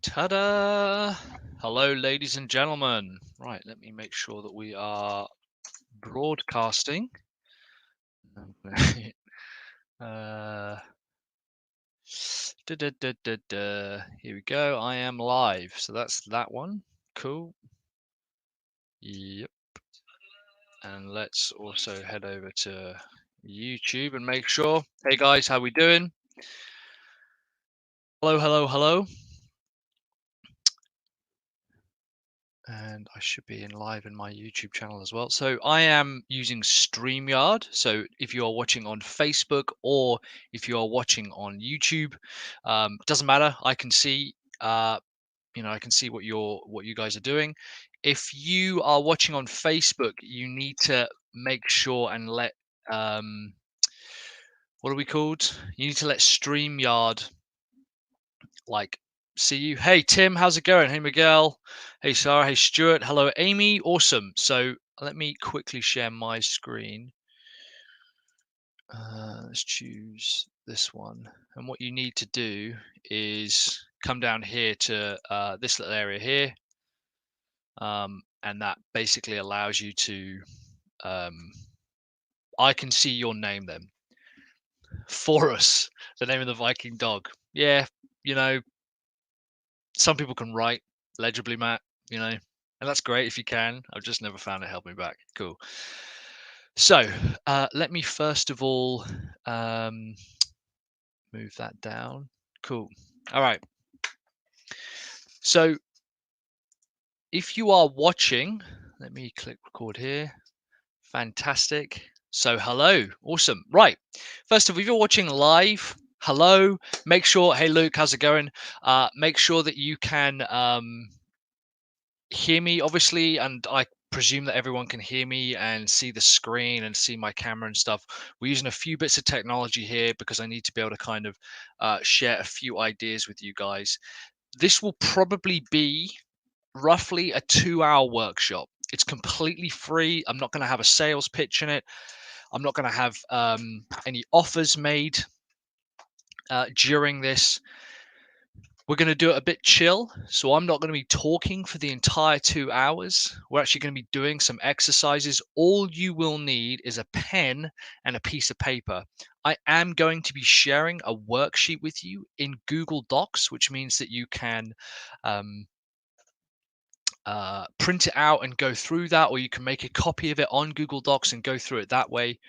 Ta-da! Hello, ladies and gentlemen. Right, let me make sure that we are broadcasting. uh, Here we go. I am live. So that's that one. Cool. Yep. And let's also head over to YouTube and make sure. Hey guys, how we doing? Hello, hello, hello. And I should be in live in my YouTube channel as well. So I am using StreamYard. So if you are watching on Facebook or if you are watching on YouTube, doesn't matter. I can see, I can see what you guys are doing. If you are watching on Facebook, you need to make sure and let what are we called? You need to let StreamYard like see you. Hey Tim, how's it going? Hey Miguel. Hey Sarah. Hey Stuart. Hello Amy. Awesome. So let me quickly share my screen. Let's choose this one. And what you need to do is come down here to this little area here. And that basically allows you to, I can see your name then. Forus, the name of the Viking dog. Yeah, you know, some people can write legibly, Matt, and that's great if you can. I've just never found it help me back. Cool. So let me first of all move that down. Cool. All right. So if you are watching, let me click record here. Fantastic. So hello. Awesome. Right. First of all, if you're watching live, hello. Make sure, hey Luke, how's it going? Make sure that you can hear me, obviously, and I presume that everyone can hear me and see the screen and see my camera and stuff. We're using a few bits of technology here because I need to be able to kind of share a few ideas with you guys. This will probably be roughly a 2-hour workshop. It's completely free. I'm not going to have a sales pitch in it. I'm not going to have any offers made during this. We're going to do it a bit chill. So I'm not going to be talking for the entire 2 hours. We're actually going to be doing some exercises. All you will need is a pen and a piece of paper. I am going to be sharing a worksheet with you in Google Docs, which means that you can print it out and go through that, or you can make a copy of it on Google Docs and go through it that way.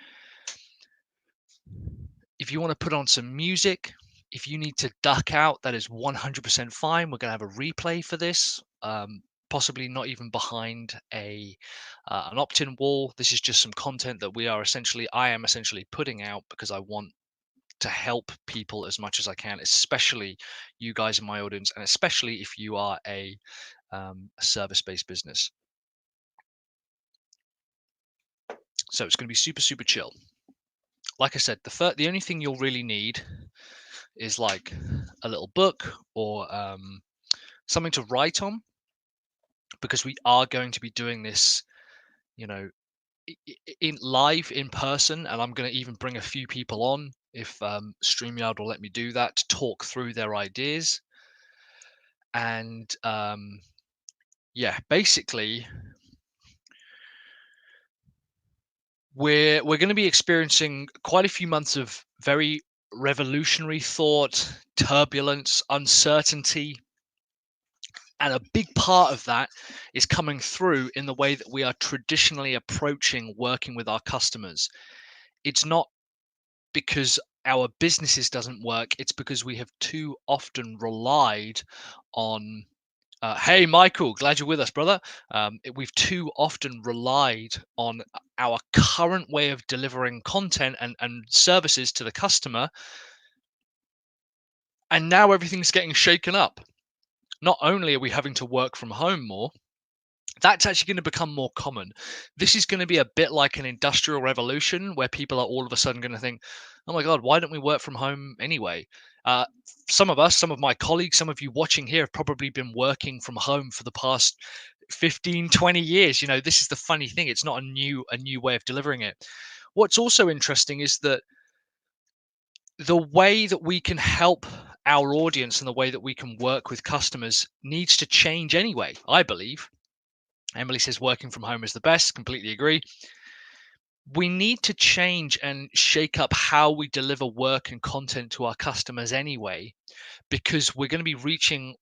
If you want to put on some music, if you need to duck out, that is 100% fine. We're going to have a replay for this, possibly not even behind an opt-in wall. This is just some content that I am essentially putting out because I want to help people as much as I can, especially you guys in my audience, and especially if you are a service-based business. So it's going to be super, super chill. Like I said, the only thing you'll really need is like a little book or something to write on, because we are going to be doing this, in live in person, and I'm going to even bring a few people on if StreamYard will let me do that to talk through their ideas. And yeah, basically, we're going to be experiencing quite a few months of very revolutionary thought, turbulence, uncertainty. And a big part of that is coming through in the way that we are traditionally approaching working with our customers. It's not because our businesses doesn't work, it's because we have too often relied on hey Michael, glad you're with us, brother. We've too often relied on our current way of delivering content and services to the customer, and now everything's getting shaken up. Not only are we having to work from home more, that's actually going to become more common. This is going to be a bit like an industrial revolution where people are all of a sudden going to think, oh my God, why don't we work from home anyway? Some of my colleagues, some of you watching here have probably been working from home for the past 15, 20 years. This is the funny thing. It's not a new way of delivering it. What's also interesting is that the way that we can help our audience and the way that we can work with customers needs to change anyway, I believe. Emily says working from home is the best. Completely agree. We need to change and shake up how we deliver work and content to our customers anyway, because we're going to be reaching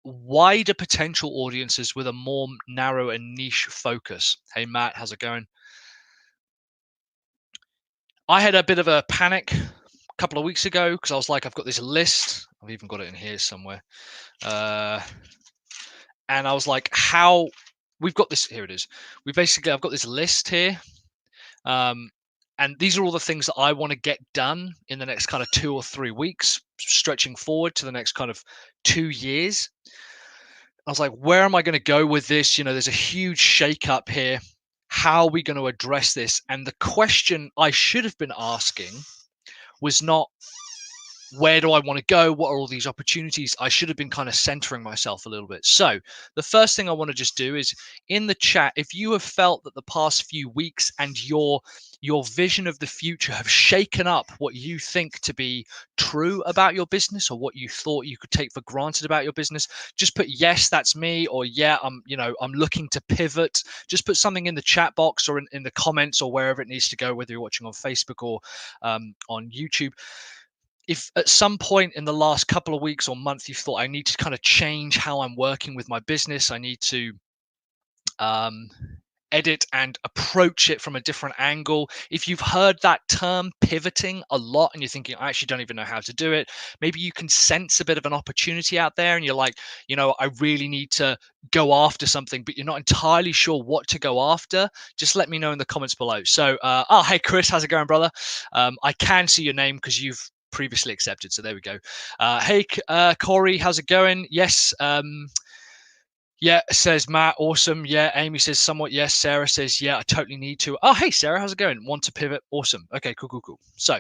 wider potential audiences with a more narrow and niche focus. Hey, Matt, how's it going? I had a bit of a panic a couple of weeks ago because I was like, I've got this list. I've even got it in here somewhere. And I was like, how we've got this. Here it is. I've got this list here. And these are all the things that I want to get done in the next kind of 2 or 3 weeks, stretching forward to the next kind of 2 years. I was like, where am I going to go with this? There's a huge shakeup here. How are we going to address this? And the question I should have been asking was not, where do I want to go? What are all these opportunities? I should have been kind of centering myself a little bit. So the first thing I want to just do is in the chat, if you have felt that the past few weeks and your vision of the future have shaken up what you think to be true about your business, or what you thought you could take for granted about your business, just put yes, that's me, or yeah, I'm looking to pivot. Just put something in the chat box or in the comments or wherever it needs to go, whether you're watching on Facebook or on YouTube. If at some point in the last couple of weeks or month you thought, I need to kind of change how I'm working with my business, I need to edit and approach it from a different angle. If you've heard that term pivoting a lot and you're thinking, I actually don't even know how to do it, maybe you can sense a bit of an opportunity out there and you're like, I really need to go after something, but you're not entirely sure what to go after. Just let me know in the comments below. So, hey, Chris, how's it going, brother? I can see your name because you've previously accepted. So there we go. Hey, Corey, how's it going? Yes. Yeah, says Matt. Awesome. Yeah. Amy says somewhat. Yes. Sarah says, yeah, I totally need to. Oh, hey, Sarah, how's it going? Want to pivot? Awesome. Okay, cool. So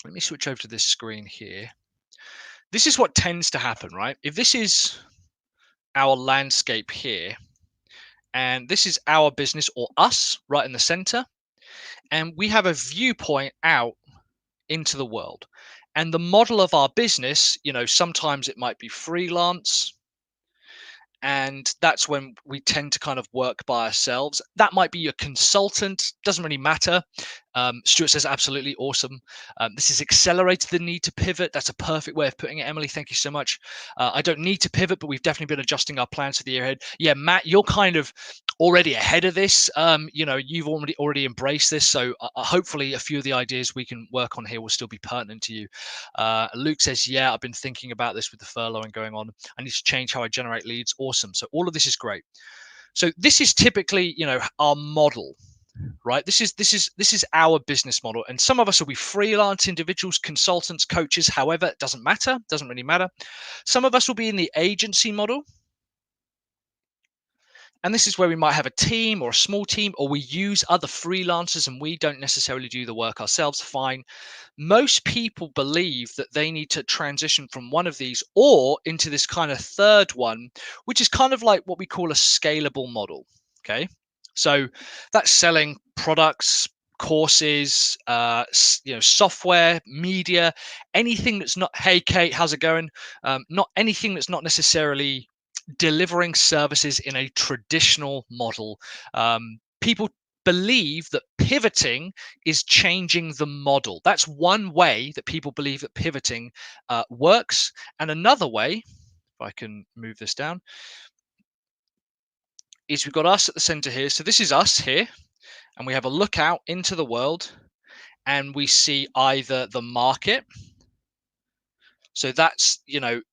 let me switch over to this screen here. This is what tends to happen, right? If this is our landscape here, and this is our business or us right in the center, and we have a viewpoint out into the world. And the model of our business, sometimes it might be freelance, and that's when we tend to kind of work by ourselves. That might be a consultant, doesn't really matter. Stuart says absolutely awesome. This has accelerated the need to pivot. That's a perfect way of putting it, Emily. Thank you so much. I don't need to pivot, but we've definitely been adjusting our plans for the year ahead. Yeah, Matt, you're kind of already ahead of this. You've already embraced this, so hopefully a few of the ideas we can work on here will still be pertinent to you. Luke says, yeah, I've been thinking about this with the furloughing going on. I need to change how I generate leads. Awesome. So all of this is great. So this is typically, our model, right? This is our business model. And some of us will be freelance individuals, consultants, coaches. However, it doesn't matter. Doesn't really matter. Some of us will be in the agency model. And this is where we might have a team or a small team, or we use other freelancers and we don't necessarily do the work ourselves. Fine. Most people believe that they need to transition from one of these or into this kind of third one, which is kind of like what we call a scalable model. Okay. So that's selling products, courses, software, media, anything that's not, hey, Kate, how's it going? Not anything that's not necessarily delivering services in a traditional model. People believe that pivoting is changing the model. That's one way that people believe that pivoting works. And another way, if I can move this down, is we've got us at the center here. So this is us here, and we have a look out into the world, and we see either the market. So that's,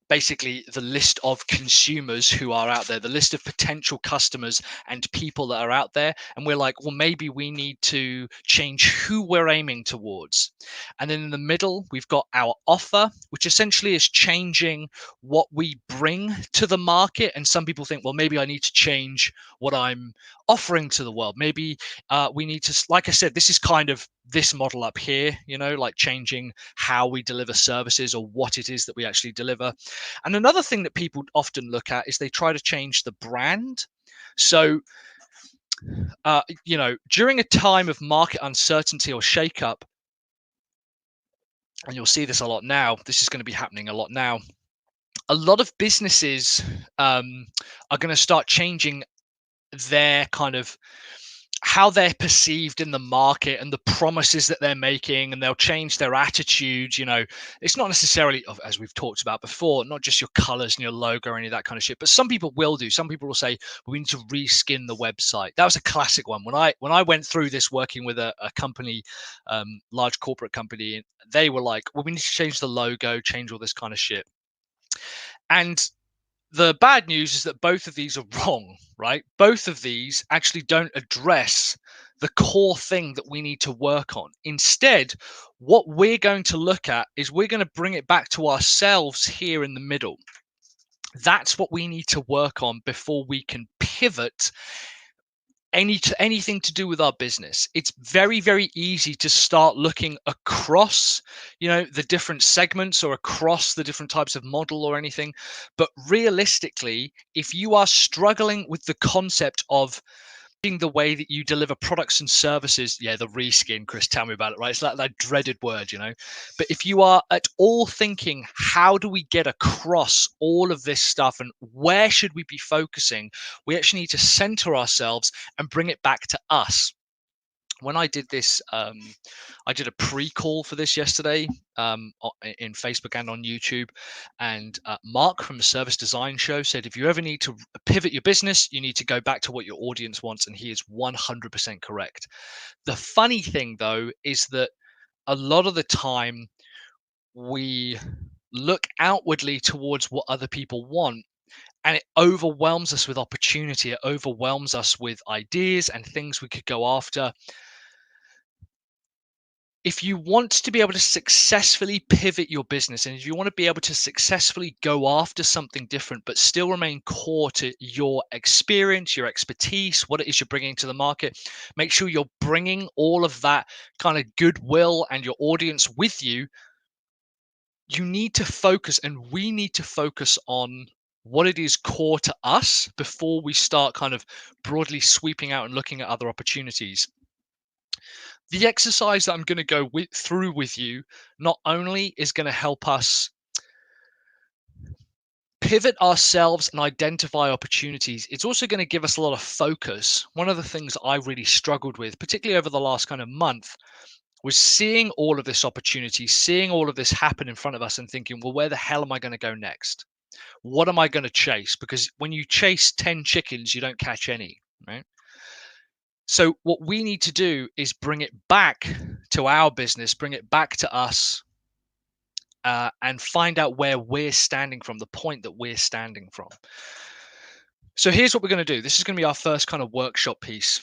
basically the list of consumers who are out there, the list of potential customers and people that are out there. And we're like, well, maybe we need to change who we're aiming towards. And then in the middle, we've got our offer, which essentially is changing what we bring to the market. And some people think, well, maybe I need to change what I'm offering to the world. Maybe we need to, like I said, this is kind of this model up here, like changing how we deliver services or what it is that we actually deliver. And another thing that people often look at is they try to change the brand. So, during a time of market uncertainty or shakeup, and you'll see this a lot now. This is going to be happening a lot now. A lot of businesses are going to start changing their kind of how they're perceived in the market and the promises that they're making, and they'll change their attitudes. It's not necessarily, as we've talked about before, not just your colors and your logo or any of that kind of shit, but some people will do. Some people will say, we need to reskin the website. That was a classic one. When I went through this working with a company, large corporate company, they were like, well, we need to change the logo, change all this kind of shit. And the bad news is that both of these are wrong, right? Both of these actually don't address the core thing that we need to work on. Instead, what we're going to look at is we're going to bring it back to ourselves here in the middle. That's what we need to work on before we can pivot anything to do with our business. It's very, very easy to start looking across the different segments or across the different types of model or anything, but realistically, if you are struggling with the concept of the way that you deliver products and services, the reskin, Chris, tell me about it, right? It's like that dreaded word. But if you are at all thinking, how do we get across all of this stuff and where should we be focusing, we actually need to center ourselves and bring it back to us. When I did this, I did a pre-call for this yesterday in Facebook and on YouTube. And Mark from the Service Design Show said, if you ever need to pivot your business, you need to go back to what your audience wants. And he is 100% correct. The funny thing, though, is that a lot of the time we look outwardly towards what other people want, and it overwhelms us with opportunity. It overwhelms us with ideas and things we could go after. If you want to be able to successfully pivot your business, and if you want to be able to successfully go after something different, but still remain core to your experience, your expertise, what it is you're bringing to the market, make sure you're bringing all of that kind of goodwill and your audience with you. You need to focus, and we need to focus on what it is core to us before we start kind of broadly sweeping out and looking at other opportunities. The exercise that I'm going to go through with you not only is going to help us pivot ourselves and identify opportunities, it's also going to give us a lot of focus. One of the things I really struggled with, particularly over the last kind of month, was seeing all of this opportunity, seeing all of this happen in front of us and thinking, well, where the hell am I going to go next? What am I going to chase? Because when you chase 10 chickens, you don't catch any, right? So what we need to do is bring it back to our business, bring it back to us, and find out where we're standing from, the point that we're standing from. So here's what we're going to do. This is going to be our first kind of workshop piece.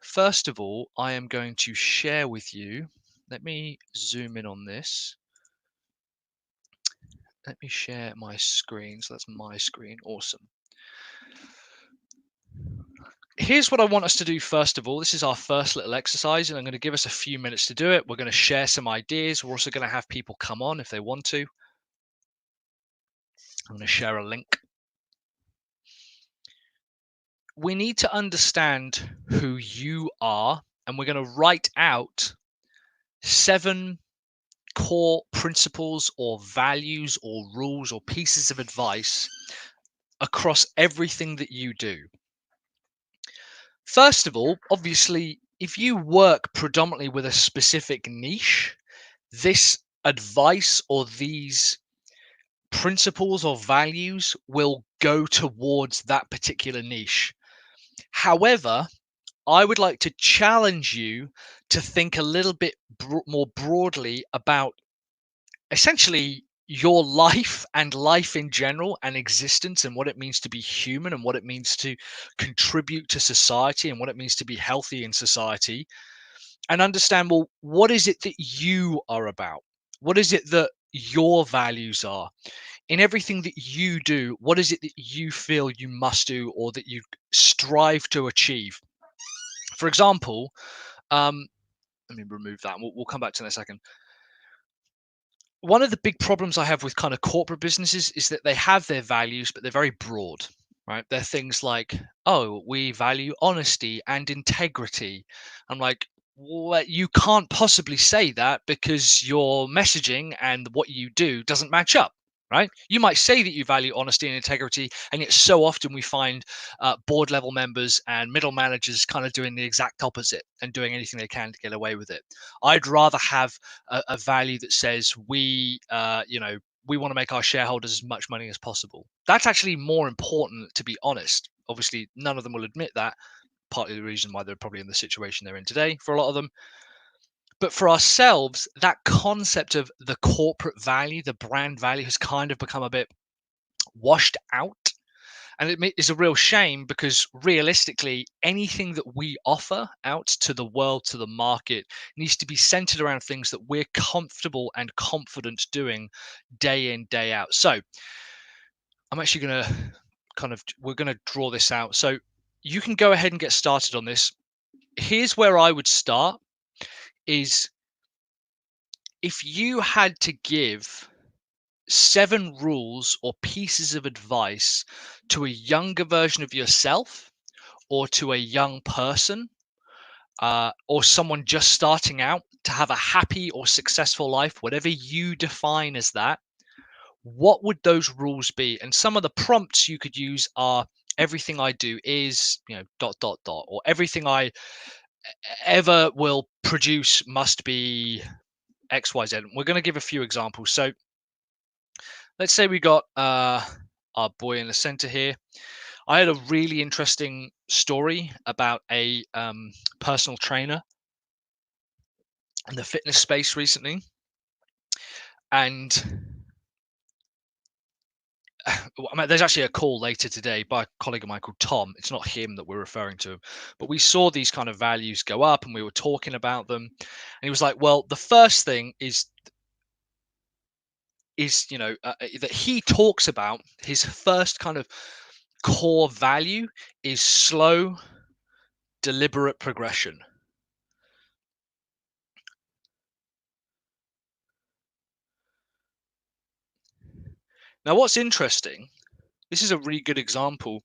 First of all, I am going to share with you. Let me zoom in on this. Let me share my screen. So that's my screen. Awesome. Here's what I want us to do first of all. This is our first little exercise, and I'm going to give us a few minutes to do it. We're going to share some ideas. We're also going to have people come on if they want to. I'm going to share a link. We need to understand who you are, and we're going to write out 7 core principles or values or rules or pieces of advice across everything that you do. First of all, obviously, if you work predominantly with a specific niche, this advice or these principles or values will go towards that particular niche. However, I would like to challenge you to think a little bit more broadly about essentially your life and life in general and existence, and what it means to be human, and what it means to contribute to society, and what it means to be healthy in society, and understand, well, what is it that you are about? What is it that your values are? In everything that you do, what is it that you feel you must do or that you strive to achieve? For example, let me remove that. We'll come back to that in a second. One of the big problems I have with kind of corporate businesses is that they have their values, but they're very broad, right? They're things like, oh, we value honesty and integrity. I'm like, Well, you can't possibly say that because your messaging and what you do doesn't match up, right? You might say that you value honesty and integrity, and yet so often we find board level members and middle managers kind of doing the exact opposite and doing anything they can to get away with it. I'd rather have a value that says we want to make our shareholders as much money as possible. That's actually more important, to be honest. Obviously, none of them will admit that, partly the reason why they're probably in the situation they're in today for a lot of them. But for ourselves, that concept of the corporate value, the brand value, has kind of become a bit washed out. And it is a real shame because realistically, anything that we offer out to the world, to the market, needs to be centered around things that we're comfortable and confident doing day in, day out. So I'm actually going to we're going to draw this out. So you can go ahead and get started on this. Here's where I would start is if you had to give 7 rules or pieces of advice to a younger version of yourself or to a young person or someone just starting out to have a happy or successful life, whatever you define as that, what would those rules be? And some of the prompts you could use are everything I do is, dot, dot, dot, or everything I ever will produce must be XYZ. We're going to give a few examples. So let's say we got our boy in the center here. I had a really interesting story about a personal trainer in the fitness space recently. And there's actually a call later today by a colleague of mine called Tom. It's not him that we're referring to, but we saw these kind of values go up and we were talking about them. And he was like, well, the first thing is that he talks about his first kind of core value is slow, deliberate progression. Now, what's interesting, this is a really good example.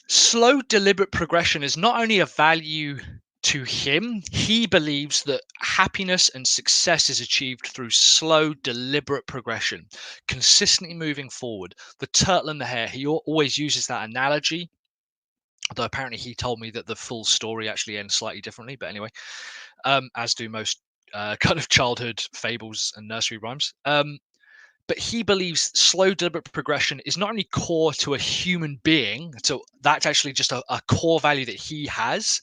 Slow, deliberate progression is not only a value to him, he believes that happiness and success is achieved through slow, deliberate progression, consistently moving forward. The turtle and the hare, he always uses that analogy, although apparently he told me that the full story actually ends slightly differently. But anyway, as do most kind of childhood fables and nursery rhymes. But he believes slow, deliberate progression is not only core to a human being, so that's actually just a core value that he has,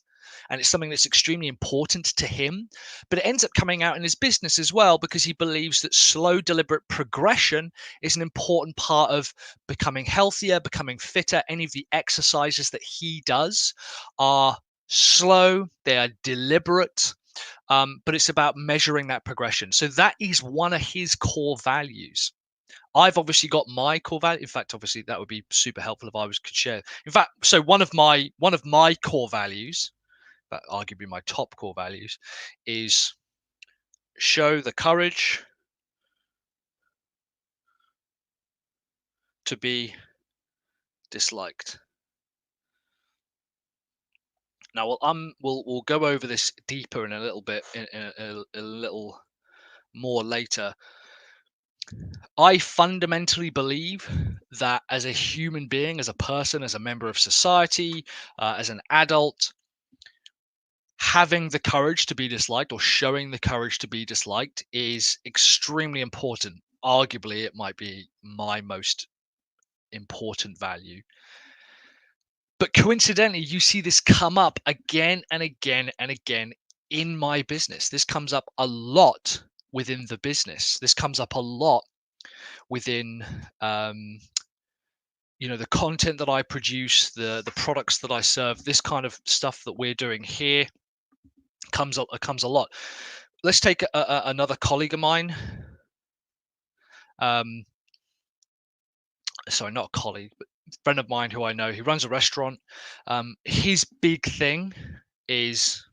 and it's something that's extremely important to him, but it ends up coming out in his business as well because he believes that slow, deliberate progression is an important part of becoming healthier, becoming fitter. Any of the exercises that he does are slow, they are deliberate, but it's about measuring that progression. So that is one of his core values. I've obviously got my core value. In fact, obviously that would be super helpful if I could share. In fact, so one of my core values, but arguably my top core values, is show the courage to be disliked. Now, we'll go over this deeper in a little bit, in a little more later. I fundamentally believe that as a human being, as a person, as a member of society, as an adult, having the courage to be disliked or showing the courage to be disliked is extremely important. Arguably, it might be my most important value. But coincidentally, you see this come up again and again and again in my business. This comes up a lot within the business. This comes up a lot within the content that I produce, the products that I serve. This kind of stuff that we're doing here comes a lot. Let's take another colleague of mine. Sorry, not a colleague, but a friend of mine who I know. He runs a restaurant. His big thing is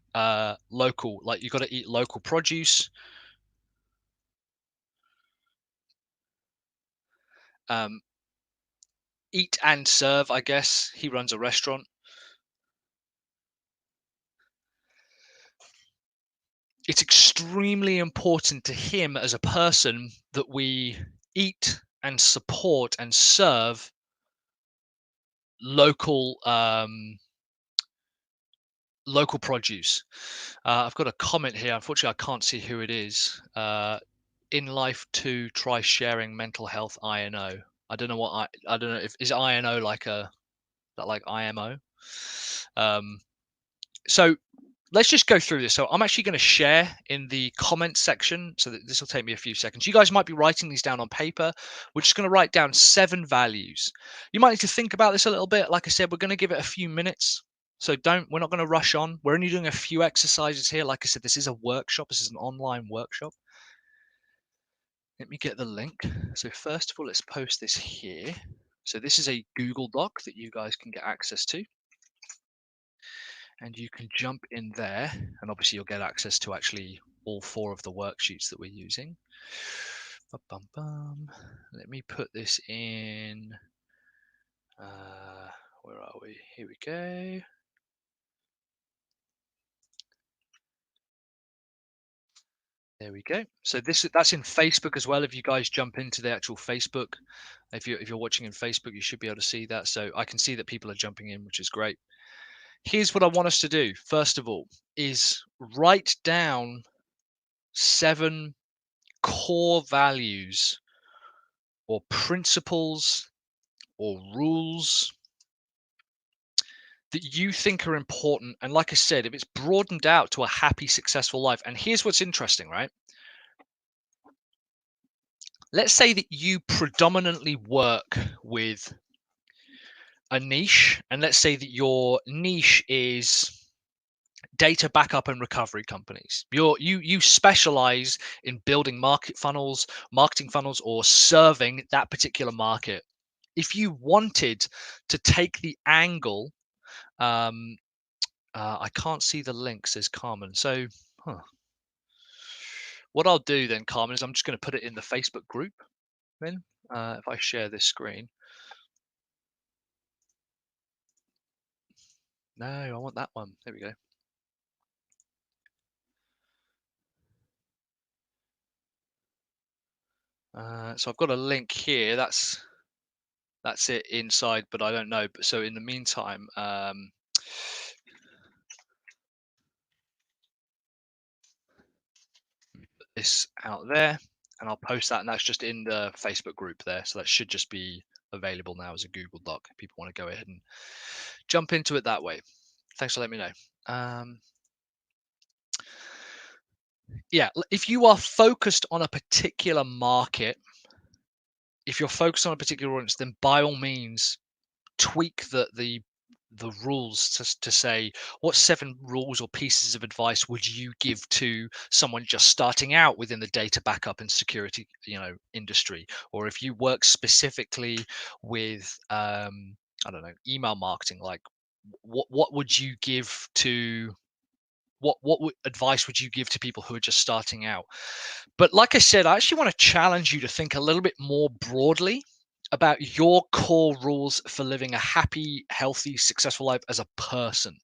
local. Like, you got to eat local produce. Um, Eat and serve, I guess. He runs a restaurant. it's extremely important to him as a person that we eat and support and serve local local produce. I've got a comment here. Unfortunately, I can't see who it is. In life too, try sharing mental health INO. I don't know what I don't know if is INO like a that like IMO. Um, so let's just go through this. So I'm actually going to share in the comments section, so that this will take me a few seconds. You guys might be writing these down on paper. We're just going to write down 7 values. You might need to think about this a little bit. Like I said, we're going to give it a few minutes. So we're not going to rush on. We're only doing a few exercises here. Like I said, this is a workshop. This is an online workshop. Let me get the link. So first of all, let's post this here. So this is a Google Doc that you guys can get access to. And you can jump in there, and obviously you'll get access to actually all 4 of the worksheets that we're using. Let me put this in. Where are we? Here we go. There we go. So that's in Facebook as well. If you guys jump into the actual Facebook, if you're watching in Facebook, you should be able to see that. So I can see that people are jumping in, which is great. Here's what I want us to do. First of all, is write down 7 core values or principles or rules that you think are important. And like I said, if it's broadened out to a happy, successful life, and here's what's interesting, right? Let's say that you predominantly work with a niche, and let's say that your niche is data backup and recovery companies. You specialize in building marketing funnels, or serving that particular market. If you wanted to take the angle, I can't see the link, says Carmen. So, what I'll do then, Carmen, is I'm just going to put it in the Facebook group. Then, if I share this screen, no, I want that one. There we go. So I've got a link here. That's it inside, but I don't know. But so in the meantime, put this out there, and I'll post that, and that's just in the Facebook group there. So that should just be available now as a Google Doc. If people want to go ahead and jump into it that way. Thanks for letting me know. Yeah, if you are focused on a particular market, if you're focused on a particular audience, then by all means tweak the rules to say, what 7 rules or pieces of advice would you give to someone just starting out within the data backup and security industry? Or if you work specifically with I don't know, email marketing, like what would you give to what advice would you give to people who are just starting out? But like I said, I actually want to challenge you to think a little bit more broadly about your core rules for living a happy, healthy, successful life as a person,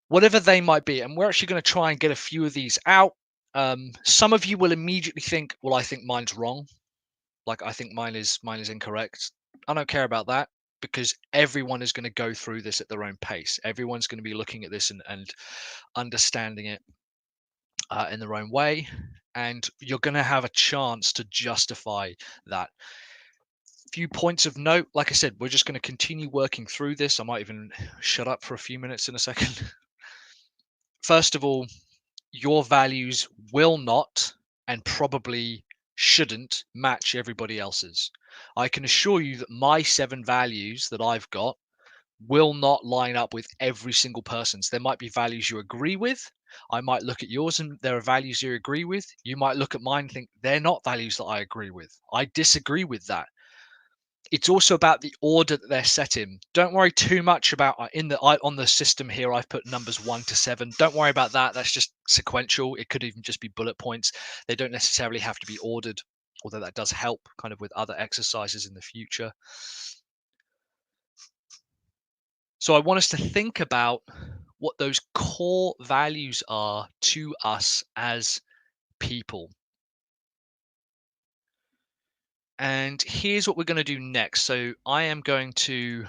whatever they might be. And we're actually going to try and get a few of these out. Some of you will immediately think, well, I think mine's wrong. Like, I think mine is incorrect. I don't care about that, because everyone is going to go through this at their own pace. Everyone's going to be looking at this and understanding it in their own way, and you're going to have a chance to justify that. Few points of note. Like I said, we're just going to continue working through this. I might even shut up for a few minutes in a second. First of all, your values will not, and probably shouldn't, match everybody else's. I can assure you that my 7 values that I've got will not line up with every single person's. There might be values you agree with. I might look at yours and there are values you agree with. You might look at mine and think they're not values that I agree with. I disagree with that. It's also about the order that they're set in. Don't worry too much about on the system here. I've put numbers 1 to 7. Don't worry about that. That's just sequential. It could even just be bullet points. They don't necessarily have to be ordered, although that does help kind of with other exercises in the future. So I want us to think about what those core values are to us as people. And here's what we're going to do next. So I am going to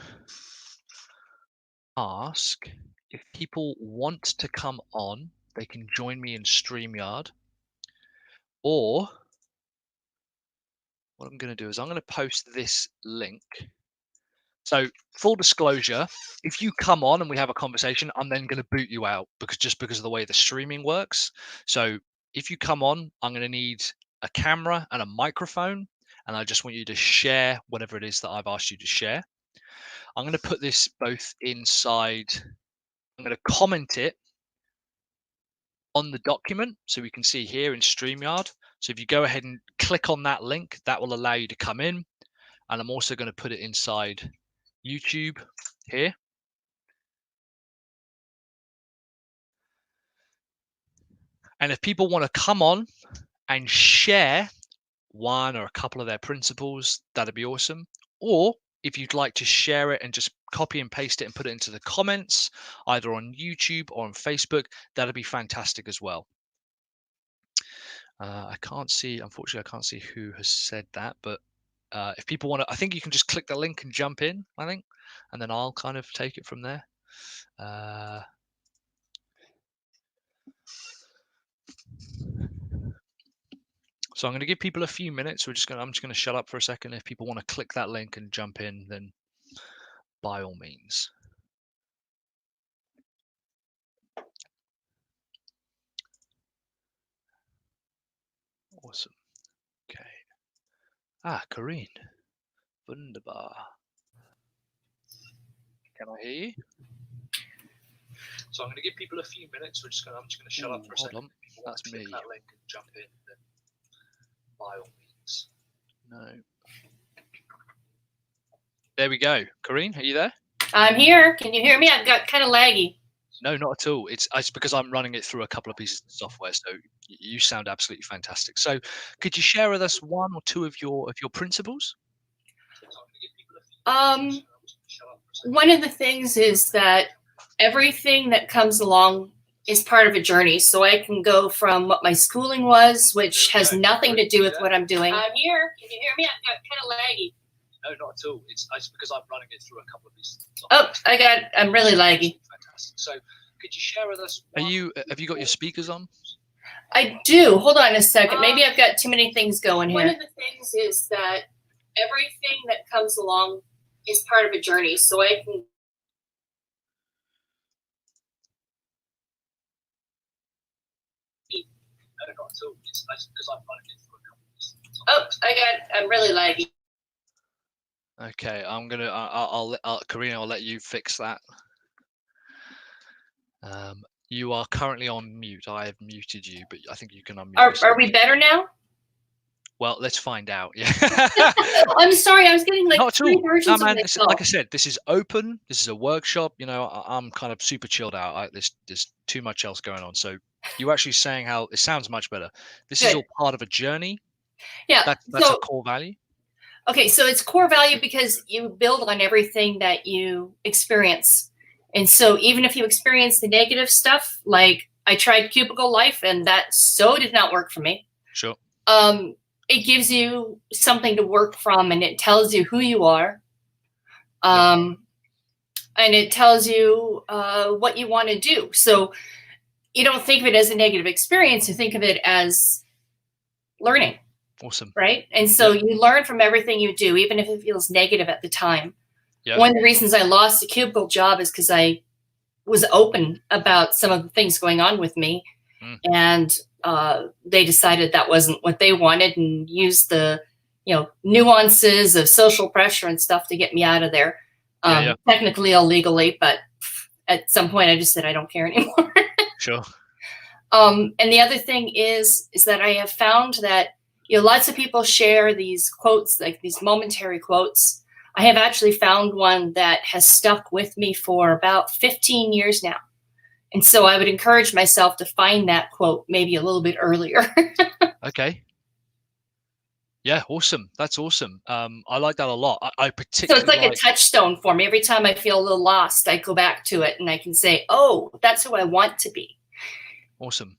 ask if people want to come on, they can join me in StreamYard. Or what I'm going to do is I'm going to post this link. So full disclosure, if you come on and we have a conversation, I'm then going to boot you out because of the way the streaming works. So if you come on, I'm going to need a camera and a microphone, and I just want you to share whatever it is that I've asked you to share. I'm going to put this both inside. I'm going to comment it on the document so we can see here in StreamYard. So if you go ahead and click on that link, that will allow you to come in. And I'm also going to put it inside YouTube here. And if people want to come on and share one or a couple of their principles, that'd be awesome. Or if you'd like to share it and just copy and paste it and put it into the comments, either on YouTube or on Facebook, that'd be fantastic as well. Unfortunately, I can't see who has said that, but if people want to, I think you can just click the link and jump in, I think, and then I'll kind of take it from there. So I'm going to give people a few minutes. I'm just going to shut up for a second. If people want to click that link and jump in, then by all means. Awesome. Okay. Corinne. Wunderbar. Can I hear you? So I'm going to give people a few minutes. I'm just going to shut up for a second. That's me. Click that link and jump in, then by all means. No. There we go. Corinne, are you there? I'm here. Can you hear me? I've got kind of laggy. No, not at all. It's because I'm running it through a couple of pieces of software, so you sound absolutely fantastic. So, could you share with us one or two of your principles? One of the things is that everything that comes along is part of a journey. So I can go from what my schooling was, which has nothing to do with what I'm doing. I'm here. Can you hear me? I've got kind of laggy. No, not at all. It's because I'm running it through a couple of pieces of software. I'm really laggy. Fantastic. So, could you share with us? Have you got your speakers on? I do. Hold on a second. Maybe I've got too many things going here. One of the things is that everything that comes along is part of a journey. So I can. No, not at all. It's because I'm running it through a couple of pieces of software. I'm really laggy. Okay, Karina, I'll let you fix that. You are currently on mute. I have muted you, but I think you can unmute. Are we better now? Well, let's find out. Yeah. I'm sorry, I was getting like three versions of myself. Like I said, this is open. This is a workshop. You know, I'm kind of super chilled out. There's too much else going on. So you're actually saying how it sounds much better. This is all part of a journey. Yeah, that's a core value. Okay, so it's core value because you build on everything that you experience. And so even if you experience the negative stuff, like I tried cubicle life and that did not work for me. Sure. It gives you something to work from and it tells you who you are. And it tells you what you want to do. So you don't think of it as a negative experience. You think of it as learning. Awesome. Right? And so you learn from everything you do, even if it feels negative at the time. Yeah. One of the reasons I lost the cubicle job is because I was open about some of the things going on with me. And they decided that wasn't what they wanted and used the, nuances of social pressure and stuff to get me out of there. Technically illegally, but at some point I just said, I don't care anymore. Sure. And the other thing is that I have found that, lots of people share these quotes, like these momentary quotes. I have actually found one that has stuck with me for about 15 years now. And so I would encourage myself to find that quote maybe a little bit earlier. Okay. Yeah, awesome. That's awesome. I like that a lot. I So particularly it's like a touchstone for me. Every time I feel a little lost, I go back to it and I can say, oh, that's who I want to be. Awesome.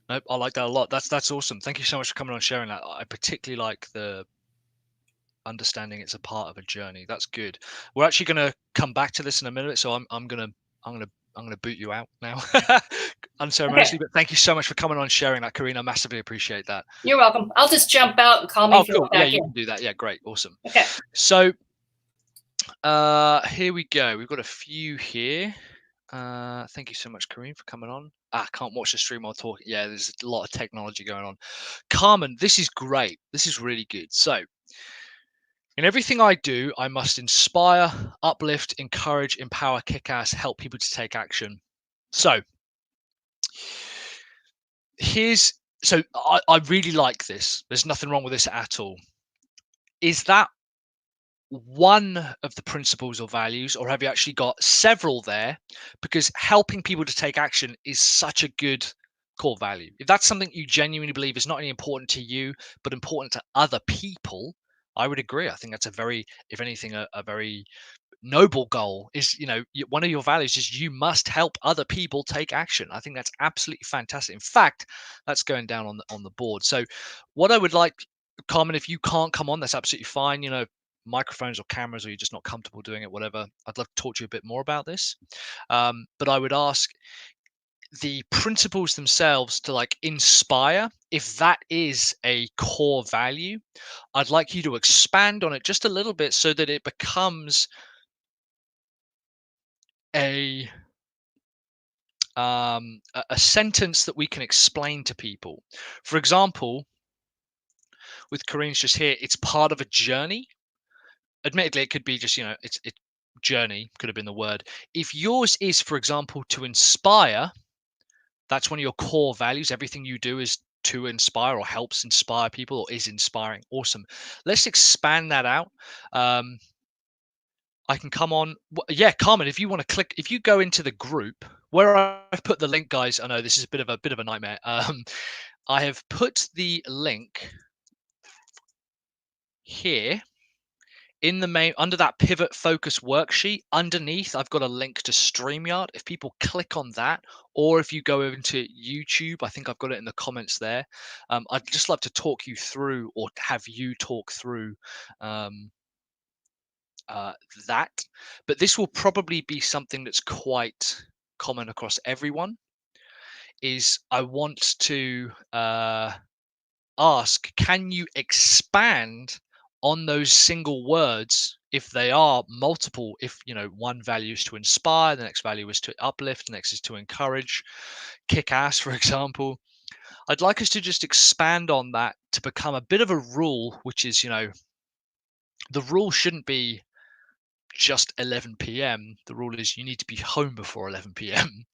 Nope, I like that a lot. That's awesome. Thank you so much for coming on and sharing that. I particularly like the understanding it's a part of a journey. That's good. We're actually going to come back to this in a minute, so I'm gonna boot you out now, unceremoniously. Okay. But thank you so much for coming on and sharing that, Karina. I massively appreciate that. You're welcome. I'll just jump out and call me if you Cool. want Yeah, back you in. can do that. Yeah, great, awesome. Okay. So, here we go. We've got a few here. Thank you so much, Kareem, for coming on. I can't watch the stream while talking. Yeah, there's a lot of technology going on. Carmen, this is great. This is really good. So, in everything I do, I must inspire, uplift, encourage, empower, kick ass, help people to take action. So, I really like this. There's nothing wrong with this at all. Is that one of the principles or values, or have you actually got several there? Because helping people to take action is such a good core value. If that's something you genuinely believe is not only important to you, but important to other people, I would agree. I think that's a very, if anything, a very noble goal. Is, one of your values is you must help other people take action. I think that's absolutely fantastic. In fact, that's going down on the board. So what I would like, Carmen, if you can't come on, that's absolutely fine. Microphones or cameras, or you're just not comfortable doing it, whatever, I'd love to talk to you a bit more about this. But I would ask the principles themselves to like inspire, if that is a core value, I'd like you to expand on it just a little bit so that it becomes a sentence that we can explain to people. For example, with Kareen's just here, it's part of a journey. Admittedly, it could be just, it's journey could have been the word. If yours is, for example, to inspire, that's one of your core values. Everything you do is to inspire or helps inspire people or is inspiring. Awesome. Let's expand that out. I can come on. Yeah, Carmen, if you want to click, if you go into the group where I've put the link, guys, I know this is a bit of a nightmare. I have put the link here in the main, under that pivot focus worksheet. Underneath, I've got a link to StreamYard. If people click on that, or if you go into YouTube, I think I've got it in the comments there. I'd just love to talk you through, or have you talk through that. But this will probably be something that's quite common across everyone. Is I want to ask, can you expand on those single words if they are multiple? If one value is to inspire, the next value is to uplift, the next is to encourage, kick ass, for example. I'd like us to just expand on that to become a bit of a rule, which is, the rule shouldn't be just 11 p.m. The rule is you need to be home before 11 p.m.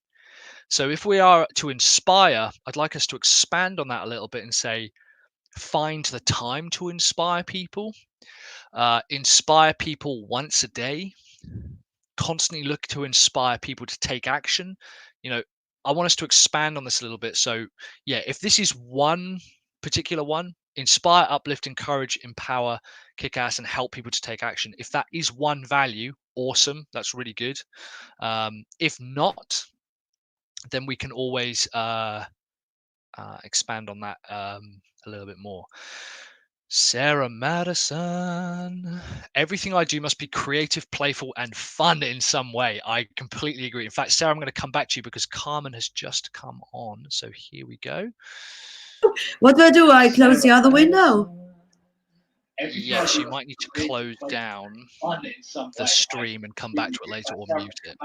So if we are to inspire, I'd like us to expand on that a little bit and say, find the time to inspire people. Inspire people once a day. Constantly look to inspire people to take action. I want us to expand on this a little bit. So yeah, if this is one particular one, inspire, uplift, encourage, empower, kick ass, and help people to take action. If that is one value, awesome. That's really good. If not, then we can always expand on that a little bit more. Sarah Madison, everything I do must be creative, playful, and fun in some way. I completely agree. In fact, Sarah, I'm going to come back to you because Carmen has just come on. So here we go. What do? I close the other window? Yes, you might need to close down the stream and come back to it later, or mute it.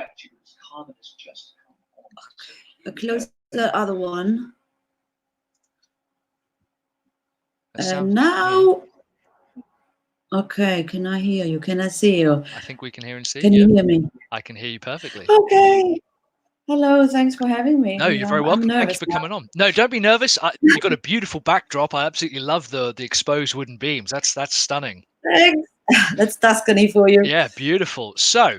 I close the other one. And now, okay, can I hear you? Can I see you? I think we can hear and see. Can you hear me? I can hear you perfectly. Okay. Hello, thanks for having me. No, you're very welcome. Thank you for coming on. No, don't be nervous. You've got a beautiful backdrop. I absolutely love the exposed wooden beams. That's stunning. Thanks. That's Tuscany for you. Yeah, beautiful. So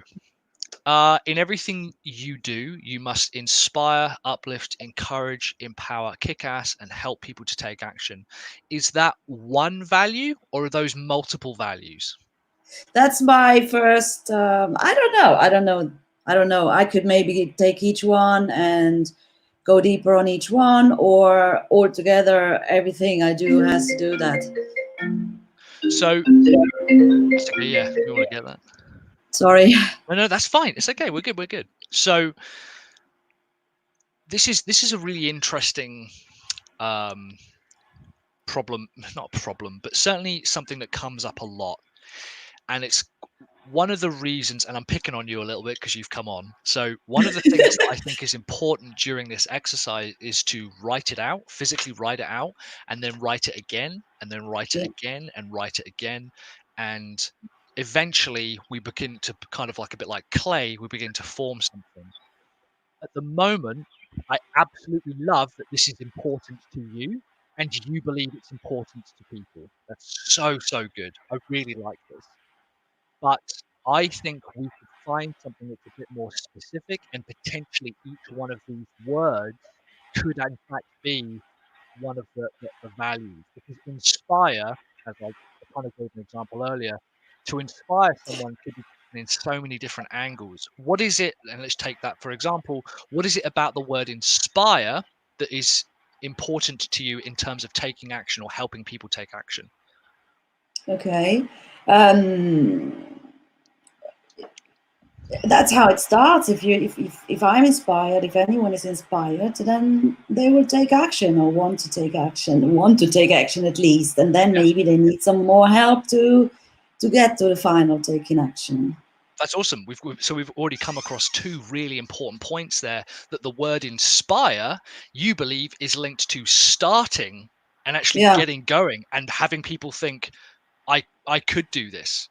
In everything you do, you must inspire, uplift, encourage, empower, kick ass, and help people to take action. Is that one value, or are those multiple values? That's my first. I don't know. I don't know. I could maybe take each one and go deeper on each one, or altogether everything I do has to do that. So, okay, yeah, you want to get that? Sorry. No, that's fine. It's okay. We're good. We're good. So, this is a really interesting problem, not problem, but certainly something that comes up a lot, and it's one of the reasons, and I'm picking on you a little bit because you've come on. So one of the things that I think is important during this exercise is to write it out, physically write it out, and then write it again, and then write it again, and write it again. And eventually we begin to, kind of like a bit like clay, we begin to form something. At the moment, I absolutely love that this is important to you, and you believe it's important to people. That's so good. I really like this. But I think we could find something that's a bit more specific, and potentially each one of these words could in fact be one of the values. Because inspire, as I kind of gave an example earlier, to inspire someone could be in so many different angles. What is it, and let's take that for example, what is it about the word inspire that is important to you in terms of taking action or helping people take action? Okay. That's how it starts. If I'm inspired, if anyone is inspired, then they will take action, or want to take action at least, and then maybe they need some more help to get to the final taking action. That's awesome. We've already come across two really important points there, that the word inspire, you believe, is linked to starting and actually getting going and having people think, I could do this.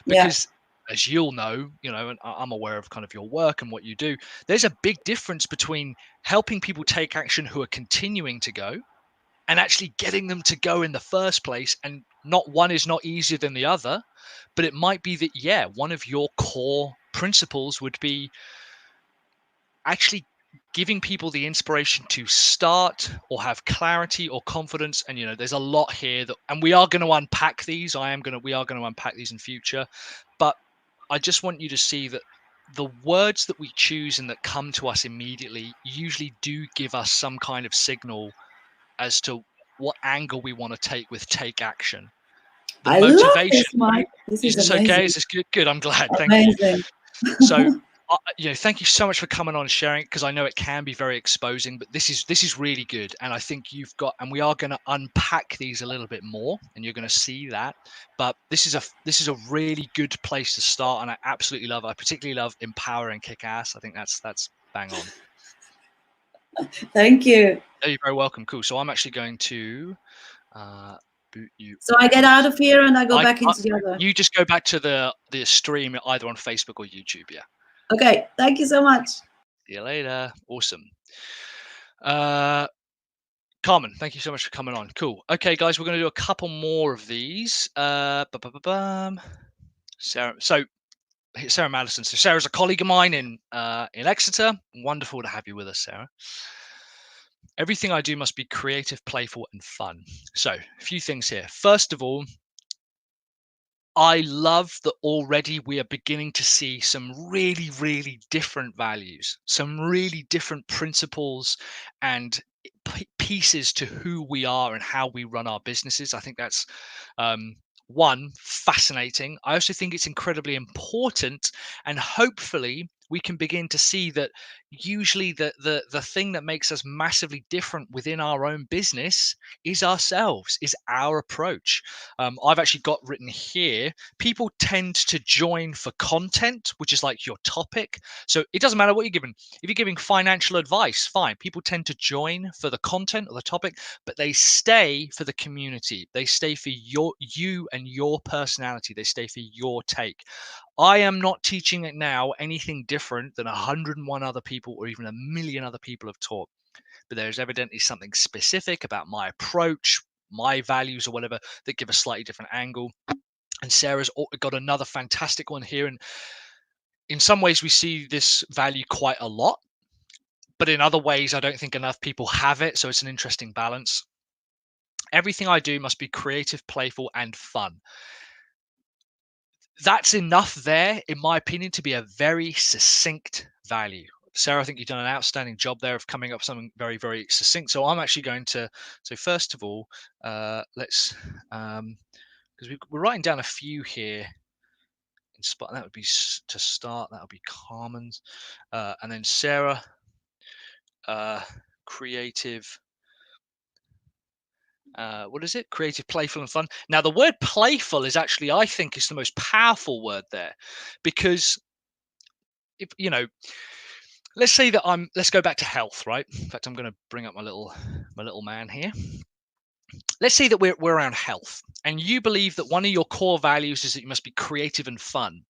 Because as you'll know, and I'm aware of kind of your work and what you do, there's a big difference between helping people take action who are continuing to go and actually getting them to go in the first place. And not one is not easier than the other, but it might be that, one of your core principles would be actually giving people the inspiration to start or have clarity or confidence. And there's a lot here and we are going to unpack these. We are going to unpack these in future, but I just want you to see that the words that we choose and that come to us immediately usually do give us some kind of signal as to what angle we want to take with take action. The motivation. Love this, Mike. This is amazing. Okay? Is this good? Good. I'm glad. Amazing. Thank you. So, thank you so much for coming on and sharing, because I know it can be very exposing, but this is really good. And I think and we are going to unpack these a little bit more, and you're going to see that. But this is a really good place to start, and I absolutely love it. I particularly love empower and kick ass. I think that's bang on. Thank you. Oh, you're very welcome. Cool. So I'm actually going to boot you. So I get out of here and I go back into the other. You just go back to the stream either on Facebook or YouTube. Yeah. Okay. Thank you so much. See you later. Awesome. Carmen, thank you so much for coming on. Cool. Okay, guys, we're going to do a couple more of these. Sarah. So Sarah Madison. So Sarah's a colleague of mine in Exeter. Wonderful to have you with us, Sarah. Everything I do must be creative, playful, and fun. So a few things here. First of all, I love that already we are beginning to see some really, really different values, some really different principles and pieces to who we are and how we run our businesses. I think that's one, fascinating. I also think it's incredibly important, and hopefully we can begin to see that usually the thing that makes us massively different within our own business is ourselves, is our approach. I've actually got written here, people tend to join for content, which is like your topic. So it doesn't matter what you're giving. If you're giving financial advice, fine. People tend to join for the content or the topic, but they stay for the community. They stay for you and your personality. They stay for your take. I am not teaching it now anything different than 101 other people or even 1,000,000 other people have taught. But there's evidently something specific about my approach, my values or whatever, that give a slightly different angle. And Sarah's got another fantastic one here. And in some ways we see this value quite a lot, but in other ways I don't think enough people have it, so it's an interesting balance. Everything I do must be creative, playful, and fun. That's enough there, in my opinion, to be a very succinct value. Sarah, I think you've done an outstanding job there of coming up with something very, very succinct. So I'm actually going to, so first of all, let's, because we're writing down a few here. That would be to start, that would be Carmen's. And then Sarah, creative, what is it? Creative, playful, and fun. Now, the word playful is actually, I think, is the most powerful word there, because if let's say that let's go back to health, right? In fact, I'm going to bring up my little man here. Let's say that we're around health, and you believe that one of your core values is that you must be creative and fun.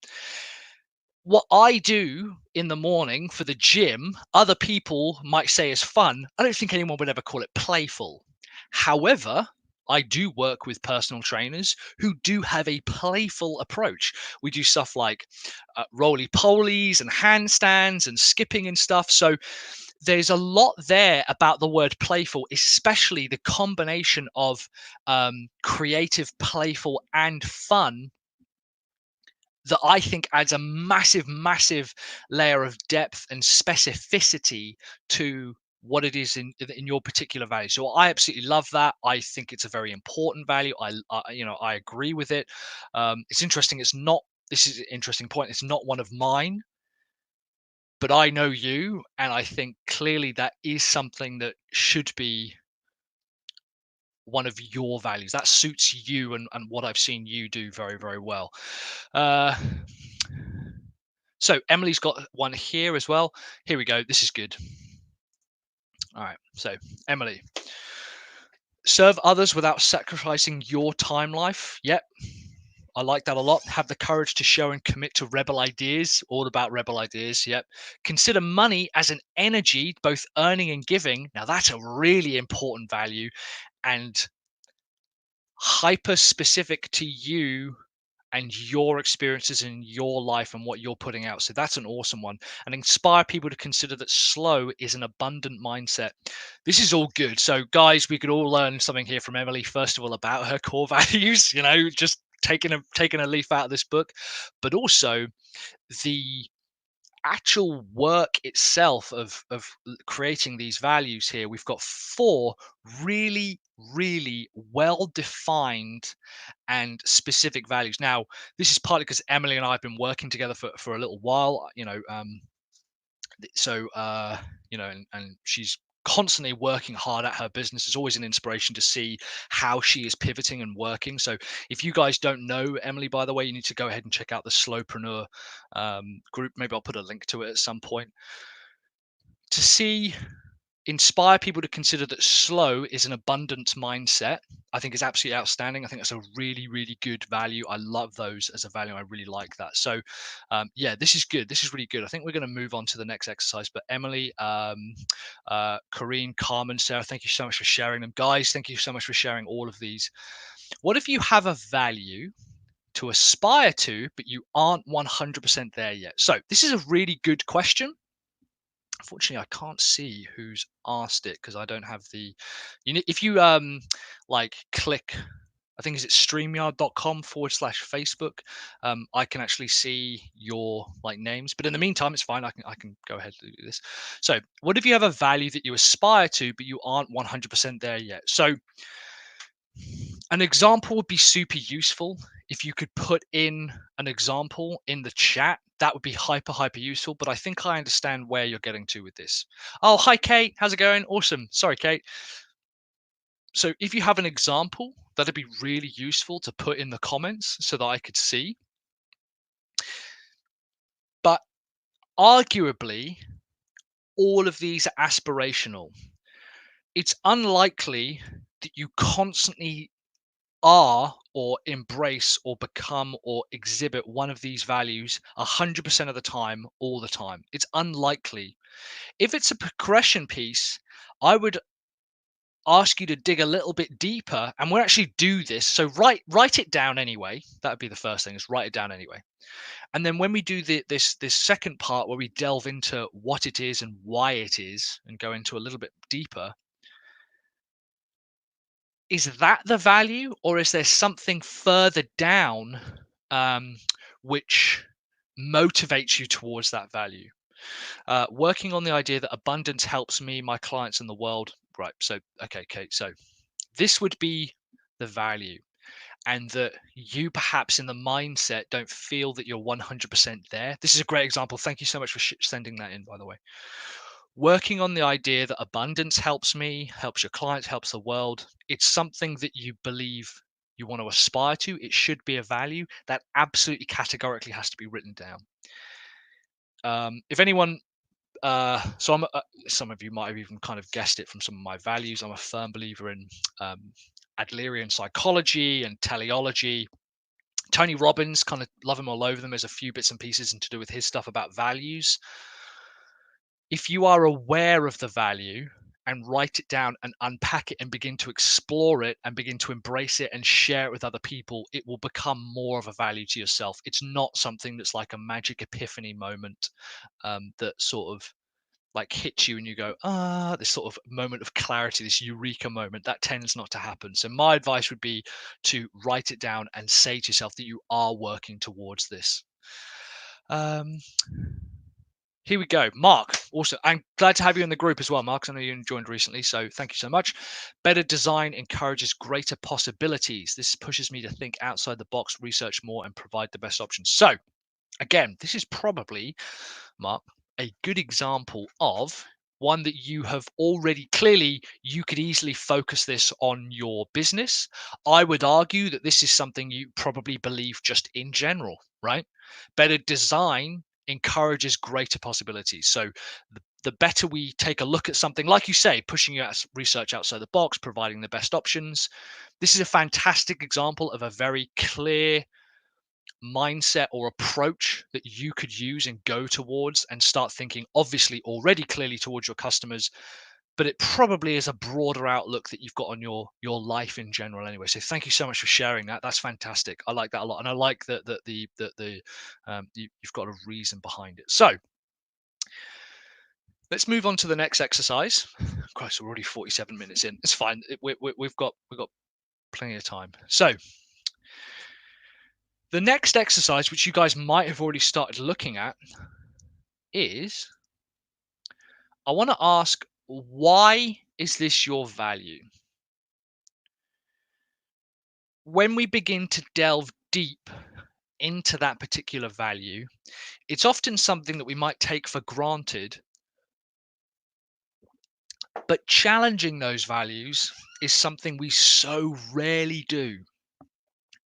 What I do in the morning for the gym, other people might say is fun. I don't think anyone would ever call it playful. However, I do work with personal trainers who do have a playful approach. We do stuff like roly-polies and handstands and skipping and stuff. So there's a lot there about the word playful, especially the combination of creative, playful, and fun, that I think adds a massive, massive layer of depth and specificity to what it is in your particular value. So I absolutely love that. I think it's a very important value. I agree with it. It's interesting. This is an interesting point. It's not one of mine, but I know you, and I think clearly that is something that should be one of your values. That suits you and what I've seen you do very, very well. So Emily's got one here as well. Here we go. This is good. All right. So Emily, serve others without sacrificing your time life. Yep. I like that a lot. Have the courage to show and commit to rebel ideas. All about rebel ideas. Yep. Consider money as an energy, both earning and giving. Now that's a really important value and hyper specific to you and your experiences in your life and what you're putting out. So that's an awesome one. And inspire people to consider that slow is an abundant mindset. This is all good. So guys, we could all learn something here from Emily, first of all, about her core values, just taking a leaf out of this book, but also the actual work itself of creating these values here. We've got 4 really, really well defined and specific values. Now, this is partly because Emily and I have been working together for a little while, and she's constantly working hard at her business. Is always an inspiration to see how she is pivoting and working. So if you guys don't know Emily, by the way, you need to go ahead and check out the Slowpreneur group. Maybe I'll put a link to it at some point. To inspire people to consider that slow is an abundant mindset, I think is absolutely outstanding. I think that's a really, really good value. I love those as a value. I really like that. So yeah, this is good. This is really good. I think we're going to move on to the next exercise. But Emily, Corrine, Carmen, Sarah, thank you so much for sharing them. Guys, thank you so much for sharing all of these. What if you have a value to aspire to, but you aren't 100% there yet? So this is a really good question. Unfortunately, I can't see who's asked it because I don't have the. If you click, I think is it streamyard.com/Facebook. I can actually see your names, but in the meantime, it's fine. I can go ahead and do this. So, what if you have a value that you aspire to, but you aren't 100% there yet? So, an example would be super useful. If you could put in an example in the chat, that would be hyper useful. But I think I understand where you're getting to with this. Oh, hi, Kate. How's it going? Awesome. Sorry, Kate. So if you have an example, that'd be really useful to put in the comments so that I could see. But arguably, all of these are aspirational. It's unlikely that you constantly are or embrace or become or exhibit one of these values 100% of the time, all the time. It's unlikely. If it's a progression piece, I would ask you to dig a little bit deeper, and we'll actually do this. So write it down anyway. That would be the first thing, is write it down anyway. And then when we do this second part where we delve into what it is and why it is and go into a little bit deeper, is that the value, or is there something further down which motivates you towards that value? Working on the idea that abundance helps me, my clients, and the world. Right. So, okay, Kate. So this would be the value, and that you perhaps in the mindset don't feel that you're 100% there. This is a great example. Thank you so much for sending that in, by the way. Working on the idea that abundance helps me, helps your clients, helps the world. It's something that you believe you want to aspire to. It should be a value that absolutely categorically has to be written down. If anyone, so I'm, some of you might have even kind of guessed it from some of my values. I'm a firm believer in Adlerian psychology and teleology. Tony Robbins, kind of love him all over them. There's a few bits and pieces and to do with his stuff about values. If you are aware of the value and write it down and unpack it and begin to explore it and begin to embrace it and share it with other people, it will become more of a value to yourself. It's not something that's like a magic epiphany moment that sort of like hits you and you go, this sort of moment of clarity, this eureka moment. That tends not to happen. So my advice would be to write it down and say to yourself that you are working towards this. Here we go. Mark, also, I'm glad to have you in the group as well, Mark. I know you joined recently, so thank you so much. Better design encourages greater possibilities. This pushes me to think outside the box, research more, and provide the best options. So, again, this is probably, Mark, a good example of one that you have already clearly, you could easily focus this on your business. I would argue that this is something you probably believe just in general, right? Better design encourages greater possibilities. So the better we take a look at something, like you say, pushing your research outside the box, providing the best options. This is a fantastic example of a very clear mindset or approach that you could use and go towards and start thinking, obviously already clearly towards your customers, but it probably is a broader outlook that you've got on your life in general anyway. So thank you so much for sharing that. That's fantastic. I like that a lot, and I like that you've got a reason behind it. So let's move on to the next exercise. Christ, we're already 47 minutes in. It's fine. We've got plenty of time. So the next exercise, which you guys might have already started looking at, is I want to ask, why is this your value? When we begin to delve deep into that particular value, it's often something that we might take for granted, but challenging those values is something we so rarely do.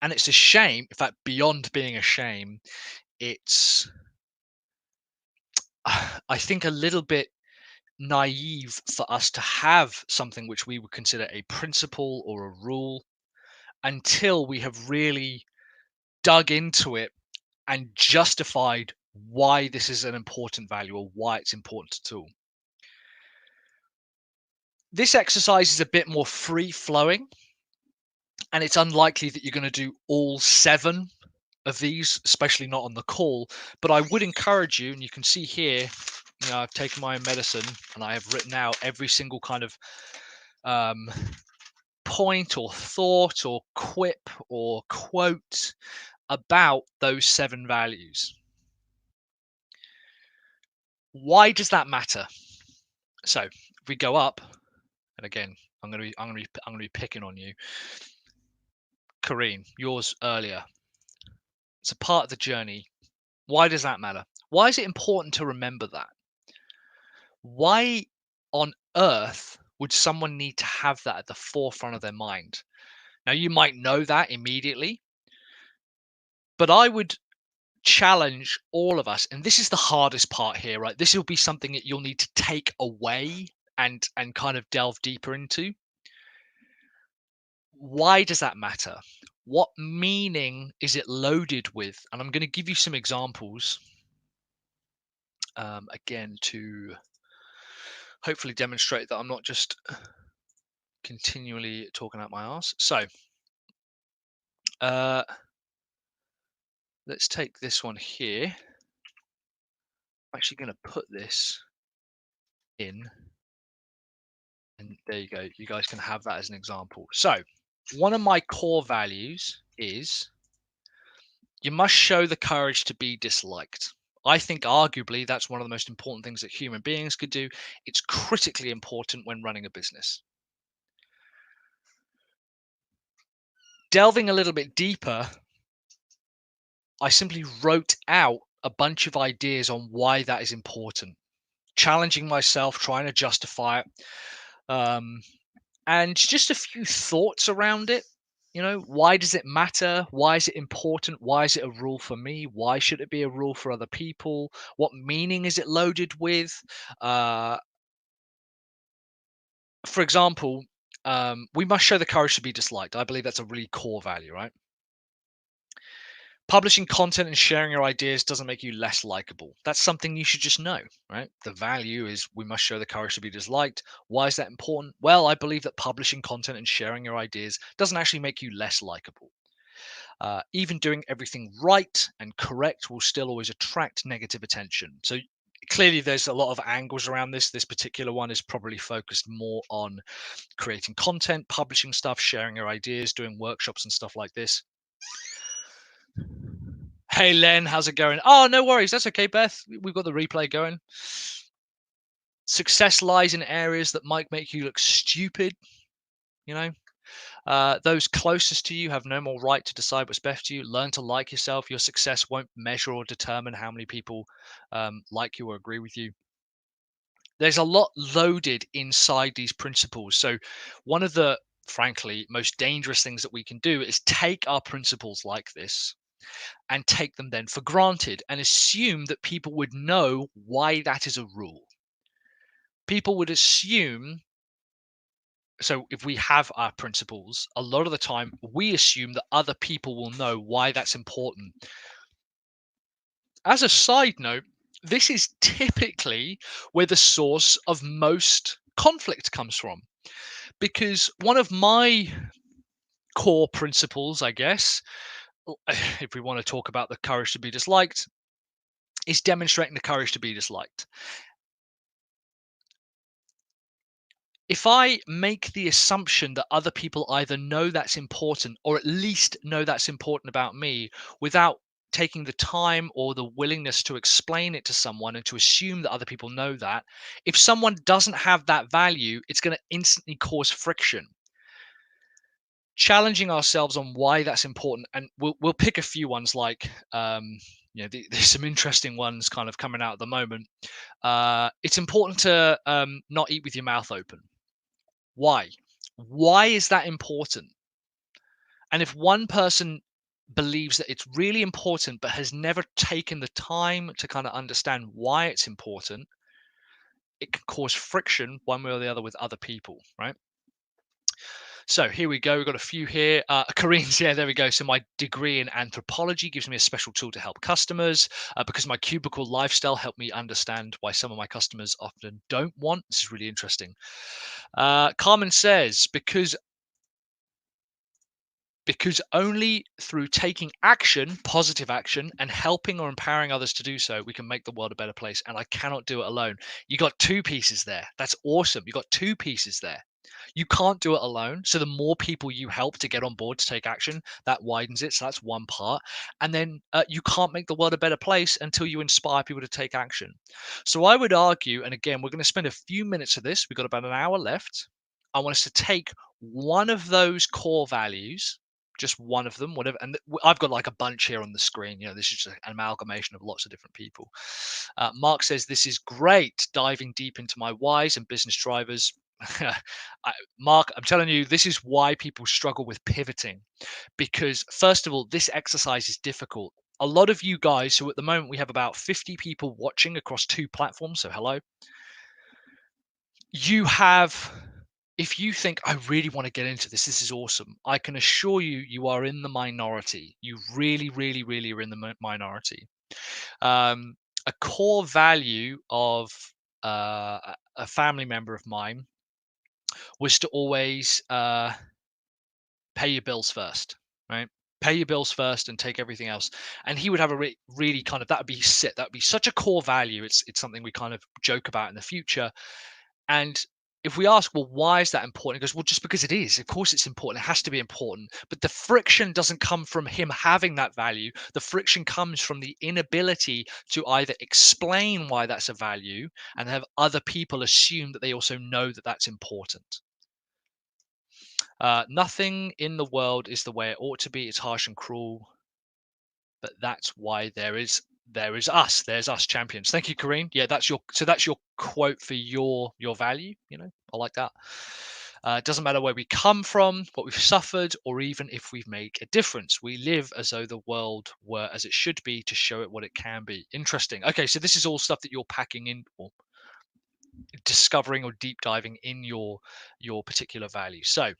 And it's a shame, in fact, beyond being a shame, it's, I think, a little bit naive for us to have something which we would consider a principle or a rule until we have really dug into it and justified why this is an important value or why it's important to all. This exercise is a bit more free flowing, and it's unlikely that you're going to do all 7 of these, especially not on the call, but I would encourage you, and you can see here, I've taken my own medicine and I have written out every single kind of point or thought or quip or quote about those 7 values. Why does that matter? So if we go up, and again, I'm going to be picking on you, Kareen, yours earlier. It's a part of the journey. Why does that matter? Why is it important to remember that? Why on earth would someone need to have that at the forefront of their mind? Now, you might know that immediately, but I would challenge all of us, and this is the hardest part here, right? This will be something that you'll need to take away and kind of delve deeper into. Why does that matter? What meaning is it loaded with? And I'm going to give you some examples again to hopefully demonstrate that I'm not just continually talking out my arse. So let's take this one here. I'm actually going to put this in, and there you go. You guys can have that as an example. So one of my core values is you must show the courage to be disliked. I think arguably that's one of the most important things that human beings could do. It's critically important when running a business. Delving a little bit deeper, I simply wrote out a bunch of ideas on why that is important, challenging myself, trying to justify it, and just a few thoughts around it. You know, why does it matter? Why is it important? Why is it a rule for me? Why should it be a rule for other people? What meaning is it loaded with? For example, we must show the courage to be disliked. I believe that's a really core value, right? Publishing content and sharing your ideas doesn't make you less likable. That's something you should just know, right? The value is we must show the courage to be disliked. Why is that important? Well, I believe that publishing content and sharing your ideas doesn't actually make you less likable. Even doing everything right and correct will still always attract negative attention. So clearly there's a lot of angles around this. This particular one is probably focused more on creating content, publishing stuff, sharing your ideas, doing workshops and stuff like this. Hey Len, how's it going? Oh, no worries. That's okay, Beth. We've got the replay going. Success lies in areas that might make you look stupid. You know, those closest to you have no more right to decide what's best for you. Learn to like yourself. Your success won't measure or determine how many people like you or agree with you. There's a lot loaded inside these principles. So one of the, frankly, most dangerous things that we can do is take our principles like this and take them then for granted and assume that people would know why that is a rule. People would assume, so if we have our principles, a lot of the time we assume that other people will know why that's important. As a side note, this is typically where the source of most conflict comes from, because one of my core principles, I guess, if we want to talk about the courage to be disliked, is demonstrating the courage to be disliked. If I make the assumption that other people either know that's important or at least know that's important about me without taking the time or the willingness to explain it to someone and to assume that other people know that, if someone doesn't have that value, it's going to instantly cause friction. Challenging ourselves on why that's important, and we'll pick a few ones like there's some interesting ones kind of coming out at the moment. It's important to not eat with your mouth open. Why? Why is that important? And if one person believes that it's really important but has never taken the time to kind of understand why it's important, it can cause friction one way or the other with other people, right? So here we go. We've got a few here. Koreans, yeah, there we go. So my degree in anthropology gives me a special tool to help customers because my cubicle lifestyle helped me understand why some of my customers often don't want. This is really interesting. Carmen says, because only through taking action, positive action, and helping or empowering others to do so, we can make the world a better place. And I cannot do it alone. You got two pieces there. That's awesome. You got two pieces there. You can't do it alone. So the more people you help to get on board to take action, that widens it. So that's one part. And then you can't make the world a better place until you inspire people to take action. So I would argue, and again, we're going to spend a few minutes of this. We've got about an hour left. I want us to take one of those core values, just one of them, whatever. And I've got like a bunch here on the screen. You know, this is just an amalgamation of lots of different people. Mark says, this is great, diving deep into my whys and business drivers. Mark, I'm telling you, this is why people struggle with pivoting, because first of all, this exercise is difficult. A lot of you guys, so at the moment we have about 50 people watching across 2 platforms. So hello. You have, if you think I really want to get into this, this is awesome. I can assure you, you are in the minority. You really, really, really are in the minority. A core value of a family member of mine was to always pay your bills first, right? Pay your bills first and take everything else. And he would have a really kind of, that would be such a core value. It's something we kind of joke about in the future. And if we ask, well, why is that important? He goes, well, just because it is. Of course it's important. It has to be important. But the friction doesn't come from him having that value. The friction comes from the inability to either explain why that's a value and have other people assume that they also know that that's important. Nothing in the world is the way it ought to be. It's harsh and cruel, but that's why there is us. There's us champions. Thank you, Kareen. Yeah, that's your quote for your value. I like that. It doesn't matter where we come from, what we've suffered, or even if we've made a difference. We live as though the world were as it should be to show it what it can be. Interesting. Okay, so this is all stuff that you're packing in or discovering or deep diving in your particular value. So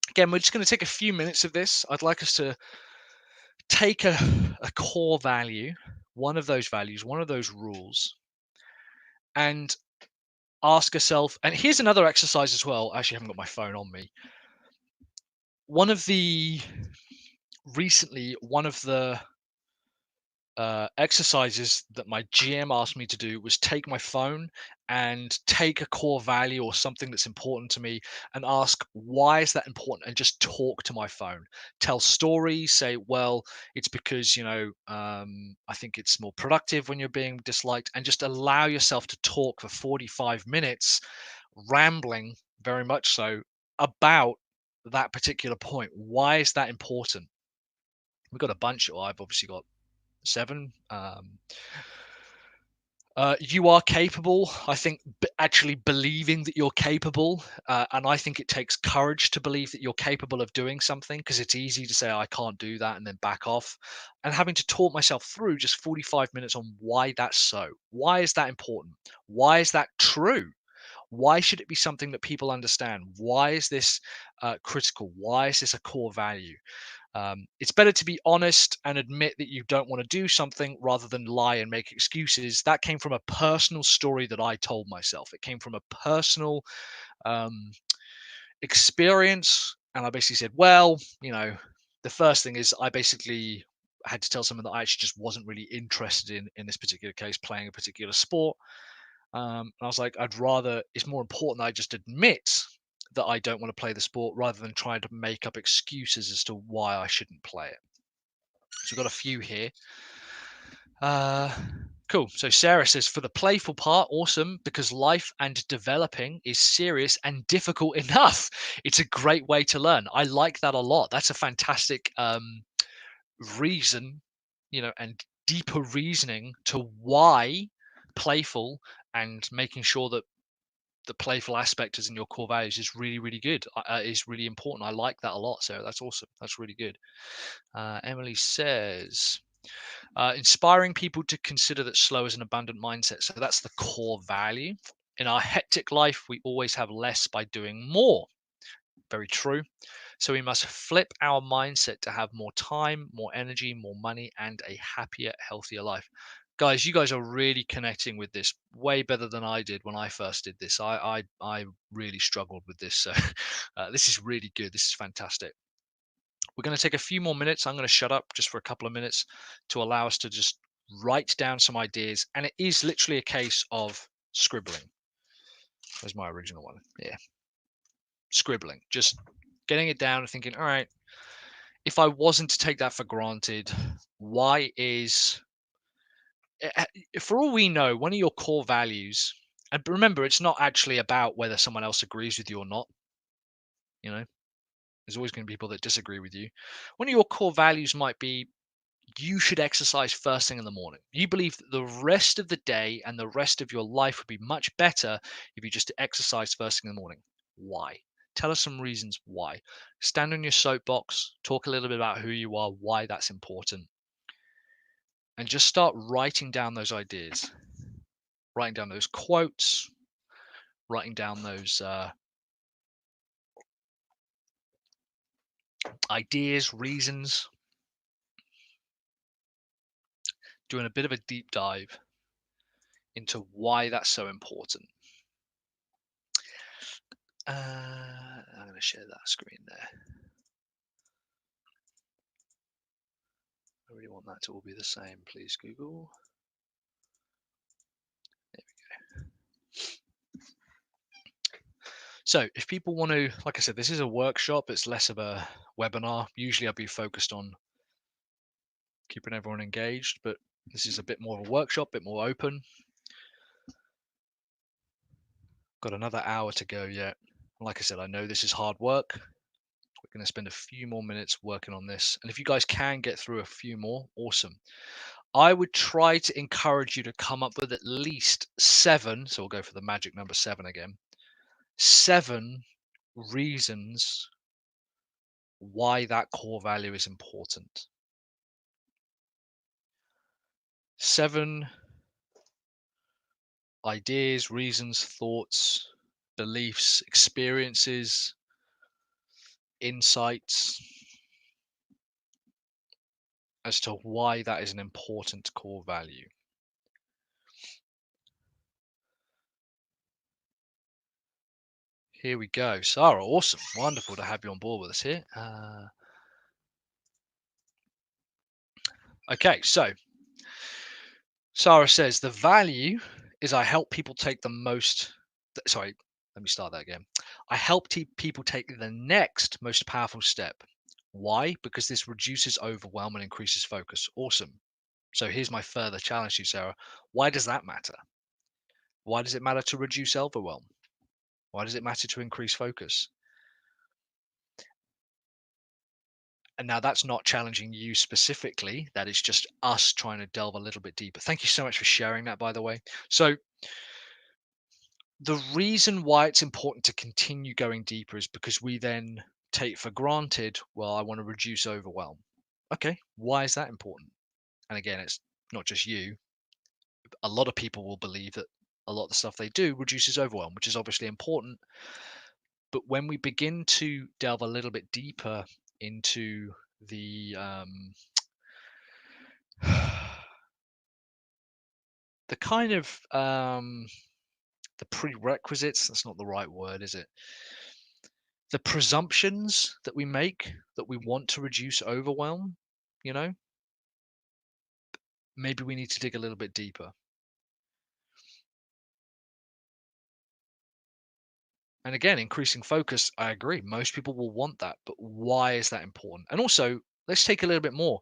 again, we're just going to take a few minutes of this. I'd like us to take a core value, one of those values, one of those rules, and ask yourself, and here's another exercise as well. Actually, I haven't got my phone on me. One of the exercises that my GM asked me to do was take my phone and take a core value or something that's important to me and ask, why is that important? And just talk to my phone, tell stories, say, well, it's because, I think it's more productive when you're being disliked, and just allow yourself to talk for 45 minutes, rambling very much so about that particular point. Why is that important? We've got a bunch. I've obviously got 7. You are capable. I think actually believing that you're capable, and I think it takes courage to believe that you're capable of doing something, because it's easy to say, I can't do that, and then back off. And having to talk myself through just 45 minutes on why that's so. Why is that important? Why is that true? Why should it be something that people understand? Why is this critical? Why is this a core value? It's better to be honest and admit that you don't want to do something rather than lie and make excuses. That came from a personal story that I told myself. It came from a personal experience. And I basically said, well, the first thing is I basically had to tell someone that I actually just wasn't really interested in this particular case, playing a particular sport. And I was like, it's more important that I just admit that I don't want to play the sport rather than trying to make up excuses as to why I shouldn't play it. So we've got a few here. Cool. So Sarah says, for the playful part, awesome, because life and developing is serious and difficult enough. It's a great way to learn. I like that a lot. That's a fantastic reason, and deeper reasoning to why playful and making sure that the playful aspect is in your core values is really, really good. Is really important. I like that a lot. So that's awesome. That's really good. Emily says, inspiring people to consider that slow is an abundant mindset. So that's the core value. In our hectic life, we always have less by doing more. Very true. So we must flip our mindset to have more time, more energy, more money, and a happier, healthier life. Guys, you guys are really connecting with this way better than I did when I first did this. I really struggled with this. So this is really good. This is fantastic. We're going to take a few more minutes. I'm going to shut up just for a couple of minutes to allow us to just write down some ideas. And it is literally a case of scribbling. There's my original one. Yeah. Scribbling. Just getting it down and thinking, all right, if I wasn't to take that for granted, why is, for all we know, one of your core values, and remember, it's not actually about whether someone else agrees with you or not. There's always going to be people that disagree with you. One of your core values might be you should exercise first thing in the morning. You believe that the rest of the day and the rest of your life would be much better if you just exercise first thing in the morning. Why? Tell us some reasons why. Stand on your soapbox, talk a little bit about who you are, why that's important, and just start writing down those ideas, writing down those quotes, writing down those ideas, reasons, doing a bit of a deep dive into why that's so important. I'm going to share that screen there. I really want that to all be the same. Please, Google. There we go. So if people want to, like I said, this is a workshop. It's less of a webinar. Usually I'll be focused on keeping everyone engaged, but this is a bit more of a workshop, a bit more open. Got another hour to go yet. Like I said, I know this is hard work. We're going to spend a few more minutes working on this. And if you guys can get through a few more, awesome. I would try to encourage you to come up with at least 7. So we'll go for the magic number 7 again. 7 reasons why that core value is important. 7 ideas, reasons, thoughts, beliefs, experiences, insights as to why that is an important core value. Here we go. Sarah, awesome. Wonderful to have you on board with us here. Okay, so Sarah says the value is I help people take the most. Sorry, let me start that again. I help people take the next most powerful step. Why? Because this reduces overwhelm and increases focus. Awesome. So here's my further challenge to you, Sarah. Why does that matter? Why does it matter to reduce overwhelm? Why does it matter to increase focus? And now that's not challenging you specifically. That is just us trying to delve a little bit deeper. Thank you so much for sharing that, by the way. So the reason why it's important to continue going deeper is because we then take for granted, well, I want to reduce overwhelm. Okay, why is that important? And again, it's not just you. A lot of people will believe that a lot of the stuff they do reduces overwhelm, which is obviously important. But when we begin to delve a little bit deeper into the the kind of the prerequisites, that's not the right word, is it? The presumptions that we make that we want to reduce overwhelm, maybe we need to dig a little bit deeper. And again, increasing focus, I agree. Most people will want that, but why is that important? And also, let's take a little bit more.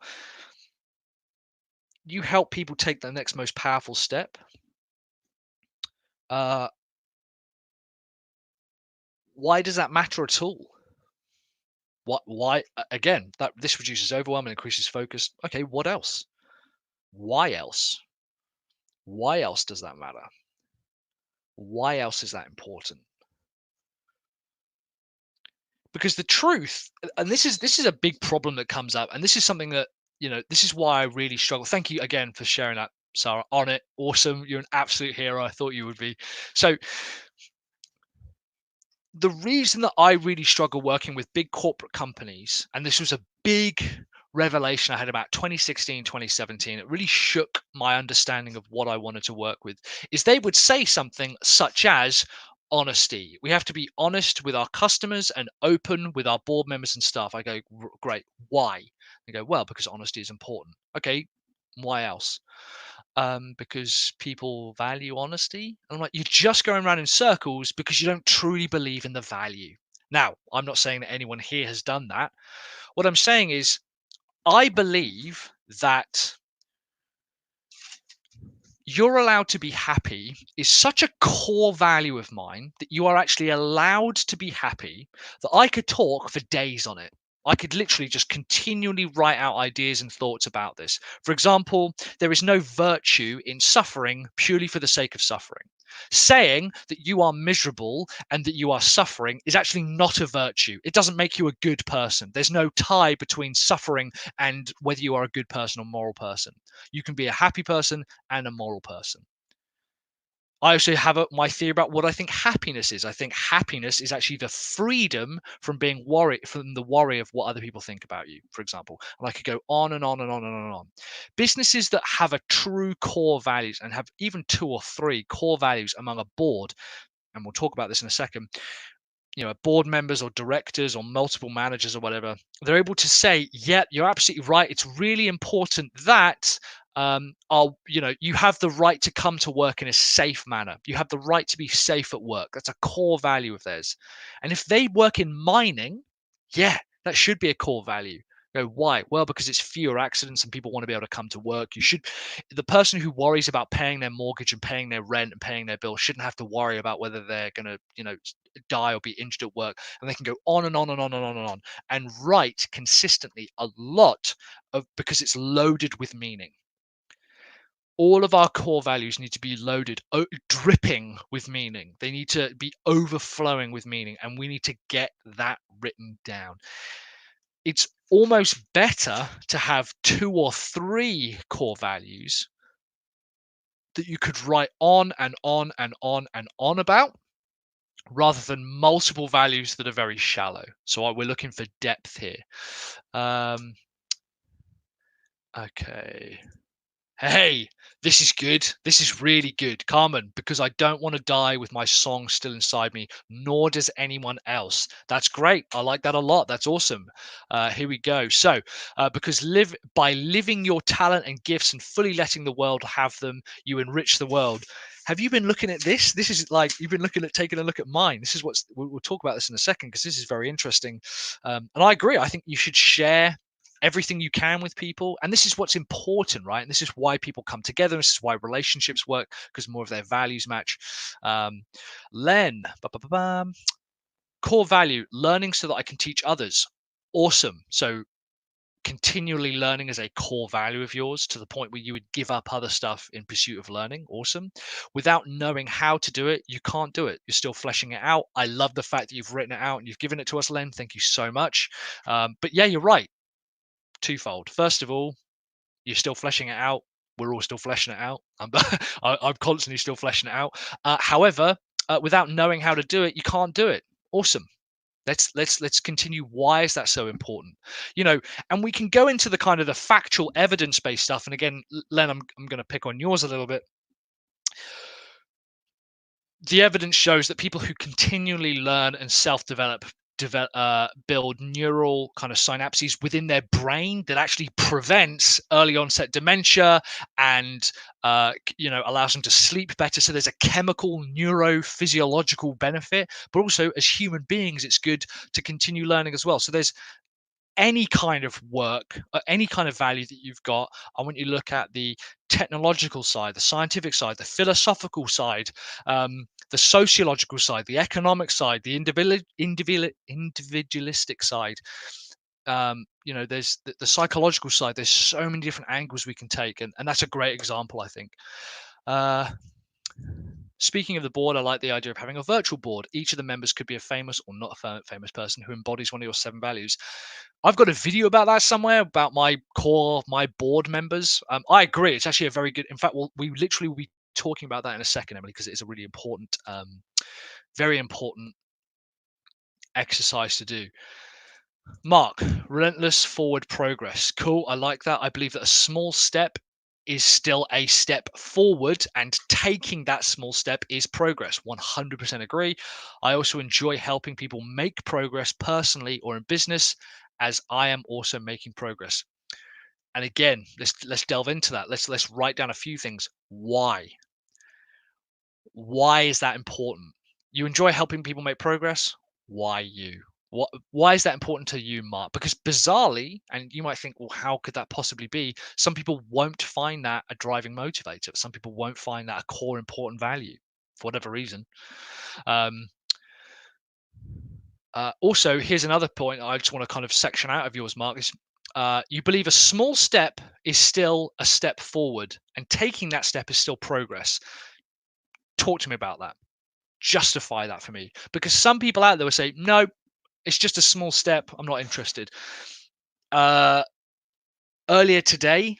You help people take the next most powerful step. Why does that matter at all? Why again, that this reduces overwhelm and increases focus. Okay, what else? Why else? Why else does that matter? Why else is that important? Because the truth, and this is a big problem that comes up, and this is something that, this is why I really struggle. Thank you again for sharing that, Sarah. On it. Awesome. You're an absolute hero. I thought you would be. So the reason that I really struggle working with big corporate companies, and this was a big revelation I had about 2016, 2017, it really shook my understanding of what I wanted to work with, is they would say something such as honesty. We have to be honest with our customers and open with our board members and staff. I go, great. Why? They go, well, because honesty is important. Okay, why else? Because people value honesty. And I'm like, you're just going around in circles because you don't truly believe in the value. Now, I'm not saying that anyone here has done that. What I'm saying is, I believe that you're allowed to be happy is such a core value of mine that you are actually allowed to be happy that I could talk for days on it. I could literally just continually write out ideas and thoughts about this. For example, there is no virtue in suffering purely for the sake of suffering. Saying that you are miserable and that you are suffering is actually not a virtue. It doesn't make you a good person. There's no tie between suffering and whether you are a good person or moral person. You can be a happy person and a moral person. I also have my theory about what I think happiness is. I think happiness is actually the freedom from being worried, from the worry of what other people think about you, for example. And I could go on and on and on and on and on. Businesses that have a true core values and have even 2 or 3 core values among a board, and we'll talk about this in a second, board members or directors or multiple managers or whatever, they're able to say, yeah, you're absolutely right. It's really important that you have the right to come to work in a safe manner. You have the right to be safe at work. That's a core value of theirs. And if they work in mining, yeah, that should be a core value. Why? Well, because it's fewer accidents and people want to be able to come to work. The person who worries about paying their mortgage and paying their rent and paying their bills shouldn't have to worry about whether they're going to, die or be injured at work. And they can go on and on and on and on and on and write consistently a lot because it's loaded with meaning. All of our core values need to be loaded, dripping with meaning. They need to be overflowing with meaning, and we need to get that written down. It's almost better to have 2 or 3 core values that you could write on and on and on and on about, rather than multiple values that are very shallow. So we're looking for depth here. Okay. Hey, this is good. This is really good, Carmen, because I don't want to die with my song still inside me, nor does anyone else. That's great. I like that a lot. That's awesome. Here we go. So, because by living your talent and gifts and fully letting the world have them, you enrich the world. Have you been looking at this? This is like you've been taking a look at mine. This is we'll talk about this in a second, because this is very interesting. And I agree. I think you should share everything you can with people, and this is what's important, right? And this is why people come together. This is why relationships work, because more of their values match. Len, core value, learning so that I can teach others. Awesome. So continually learning is a core value of yours, to the point where you would give up other stuff in pursuit of learning. Awesome. Without knowing how to do it, you can't do it. You're still fleshing it out. I love the fact that you've written it out and you've given it to us, Len. Thank you so much. But yeah, you're right. Twofold. First of all, you're still fleshing it out. We're all still fleshing it out. I'm constantly still fleshing it out. However, without knowing how to do it, you can't do it. Awesome. Let's continue. Why is that so important? And we can go into the kind of the factual evidence-based stuff. And again, Len, I'm going to pick on yours a little bit. The evidence shows that people who continually learn and self-develop build neural kind of synapses within their brain that actually prevents early onset dementia and allows them to sleep better. So there's a chemical neurophysiological benefit, but also as human beings, it's good to continue learning as well. So there's any kind of work, any kind of value that you've got. I want you to look at the technological side, the scientific side, the philosophical side, the sociological side, the economic side, the individualistic side. There's the psychological side. There's so many different angles we can take, and that's a great example, I think. Speaking of the board, I like the idea of having a virtual board. Each of the members could be a famous or not a famous person who embodies one of your 7 values. I've got a video about that somewhere, about my board members. I agree. It's actually a very good, in fact, we literally will be talking about that in a second, Emily, because it is a really important, very important exercise to do. Mark, relentless forward progress. Cool. I like that. I believe that a small step is still a step forward, and taking that small step is progress. 100% agree. I also enjoy helping people make progress personally or in business, as I am also making progress. And again, let's delve into that. Let's write down a few things. Why is that important? You enjoy helping people make progress. Why you? Why is that important to you, Mark? Because bizarrely, and you might think, well, how could that possibly be? Some people won't find that a driving motivator. Some people won't find that a core important value for whatever reason. Also, here's another point I just want to kind of section out of yours, Mark. Is you believe a small step is still a step forward, and taking that step is still progress. Talk to me about that. Justify that for me, because some people out there will say, no, it's just a small step. I'm not interested. Earlier today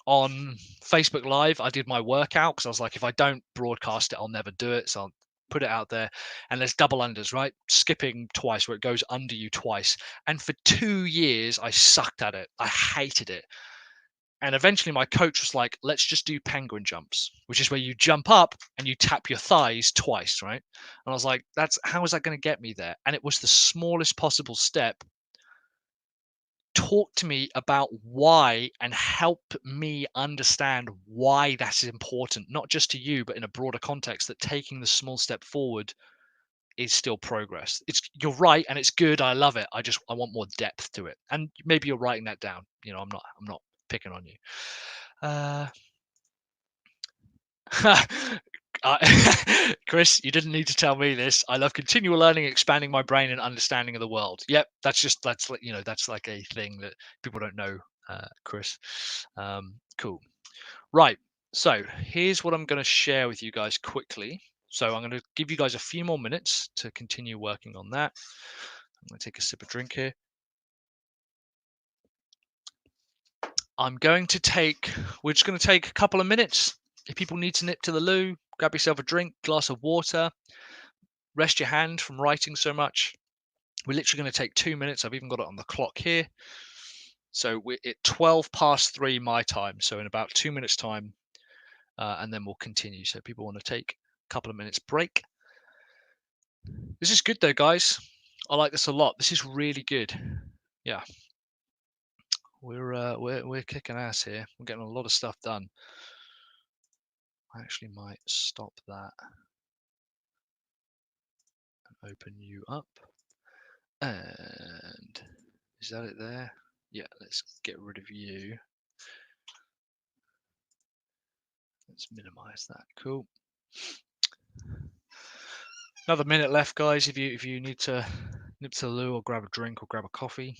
on Facebook Live, I did my workout because I was like, if I don't broadcast it, I'll never do it. So I'll put it out there. And there's double unders, right? Skipping twice, where it goes under you twice. And for 2 years, I sucked at it. I hated it. And eventually my coach was like, let's just do penguin jumps, which is where you jump up and you tap your thighs twice, right? And I was like, how is that going to get me there? And it was the smallest possible step. Talk to me about why and help me understand why that's important, not just to you, but in a broader context, that taking the small step forward is still progress. You're right, and it's good. I love it. I want more depth to it. And maybe you're writing that down. I'm not picking on you. Chris, you didn't need to tell me this. I love continual learning, expanding my brain and understanding of the world. Yep, that's like a thing that people don't know, Chris. Cool. Right. So here's what I'm going to share with you guys quickly. So I'm going to give you guys a few more minutes to continue working on that. I'm going to take a sip of drink here. We're just going to take a couple of minutes. If people need to nip to the loo, grab yourself a drink, glass of water, rest your hand from writing so much. We're literally going to take 2 minutes. I've even got it on the clock here. So we're at 3:12 my time. So in about 2 minutes time, and then we'll continue. So people want to take a couple of minutes break. This is good though, guys. I like this a lot. This is really good. Yeah. We're kicking ass here. We're getting a lot of stuff done. I actually might stop that and open you up. And is that it there? Yeah, let's get rid of you. Let's minimize that. Cool. Another minute left, guys. If you need to nip to the loo or grab a drink or grab a coffee,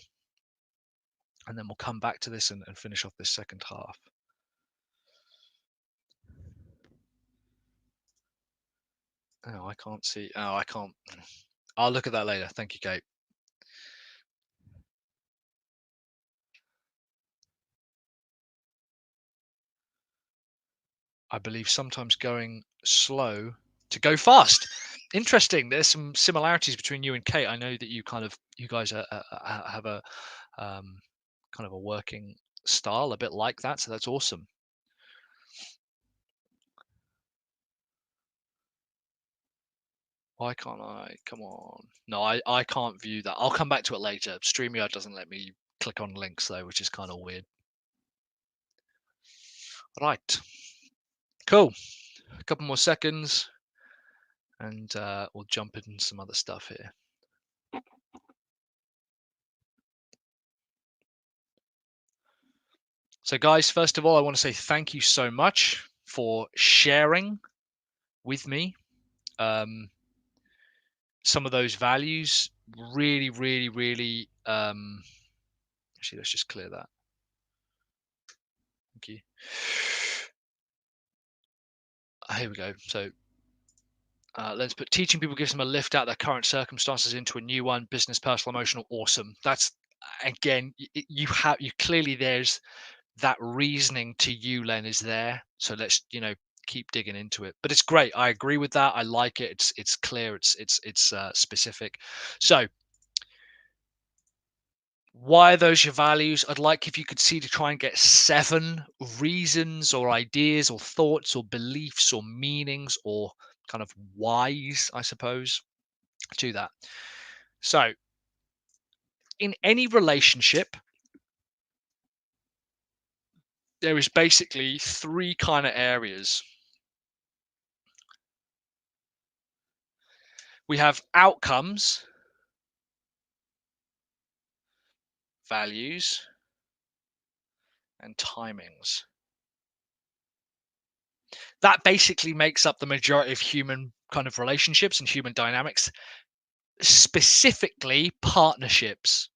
and then we'll come back to this and finish off this second half. Oh, I can't see. Oh, I can't. I'll look at that later. Thank you, Kate. I believe sometimes going slow to go fast. Interesting. There's some similarities between you and Kate. I know that you guys have a kind of a working style a bit like that. So that's awesome. Why can't I? Come on. No, I can't view that. I'll come back to it later. StreamYard doesn't let me click on links though, which is kind of weird. Right. Cool. A couple more seconds and we'll jump into some other stuff here. So guys, first of all, I want to say thank you so much for sharing with me some of those values. Really, really, really. Actually, let's just clear that. Thank you. Here we go. So let's put teaching people gives them a lift out of their current circumstances into a new one. Business, personal, emotional. Awesome. That's, again, you clearly there's that reasoning to you, Len, is there. So let's keep digging into it. But it's great. I agree with that. I like it. It's clear. It's specific. So why are those your values? I'd like if you could see to try and get 7 reasons or ideas or thoughts or beliefs or meanings or kind of whys, I suppose, to that. So in any relationship, there is basically 3 kind of areas. We have outcomes, values, and timings. That basically makes up the majority of human kind of relationships and human dynamics, specifically partnerships.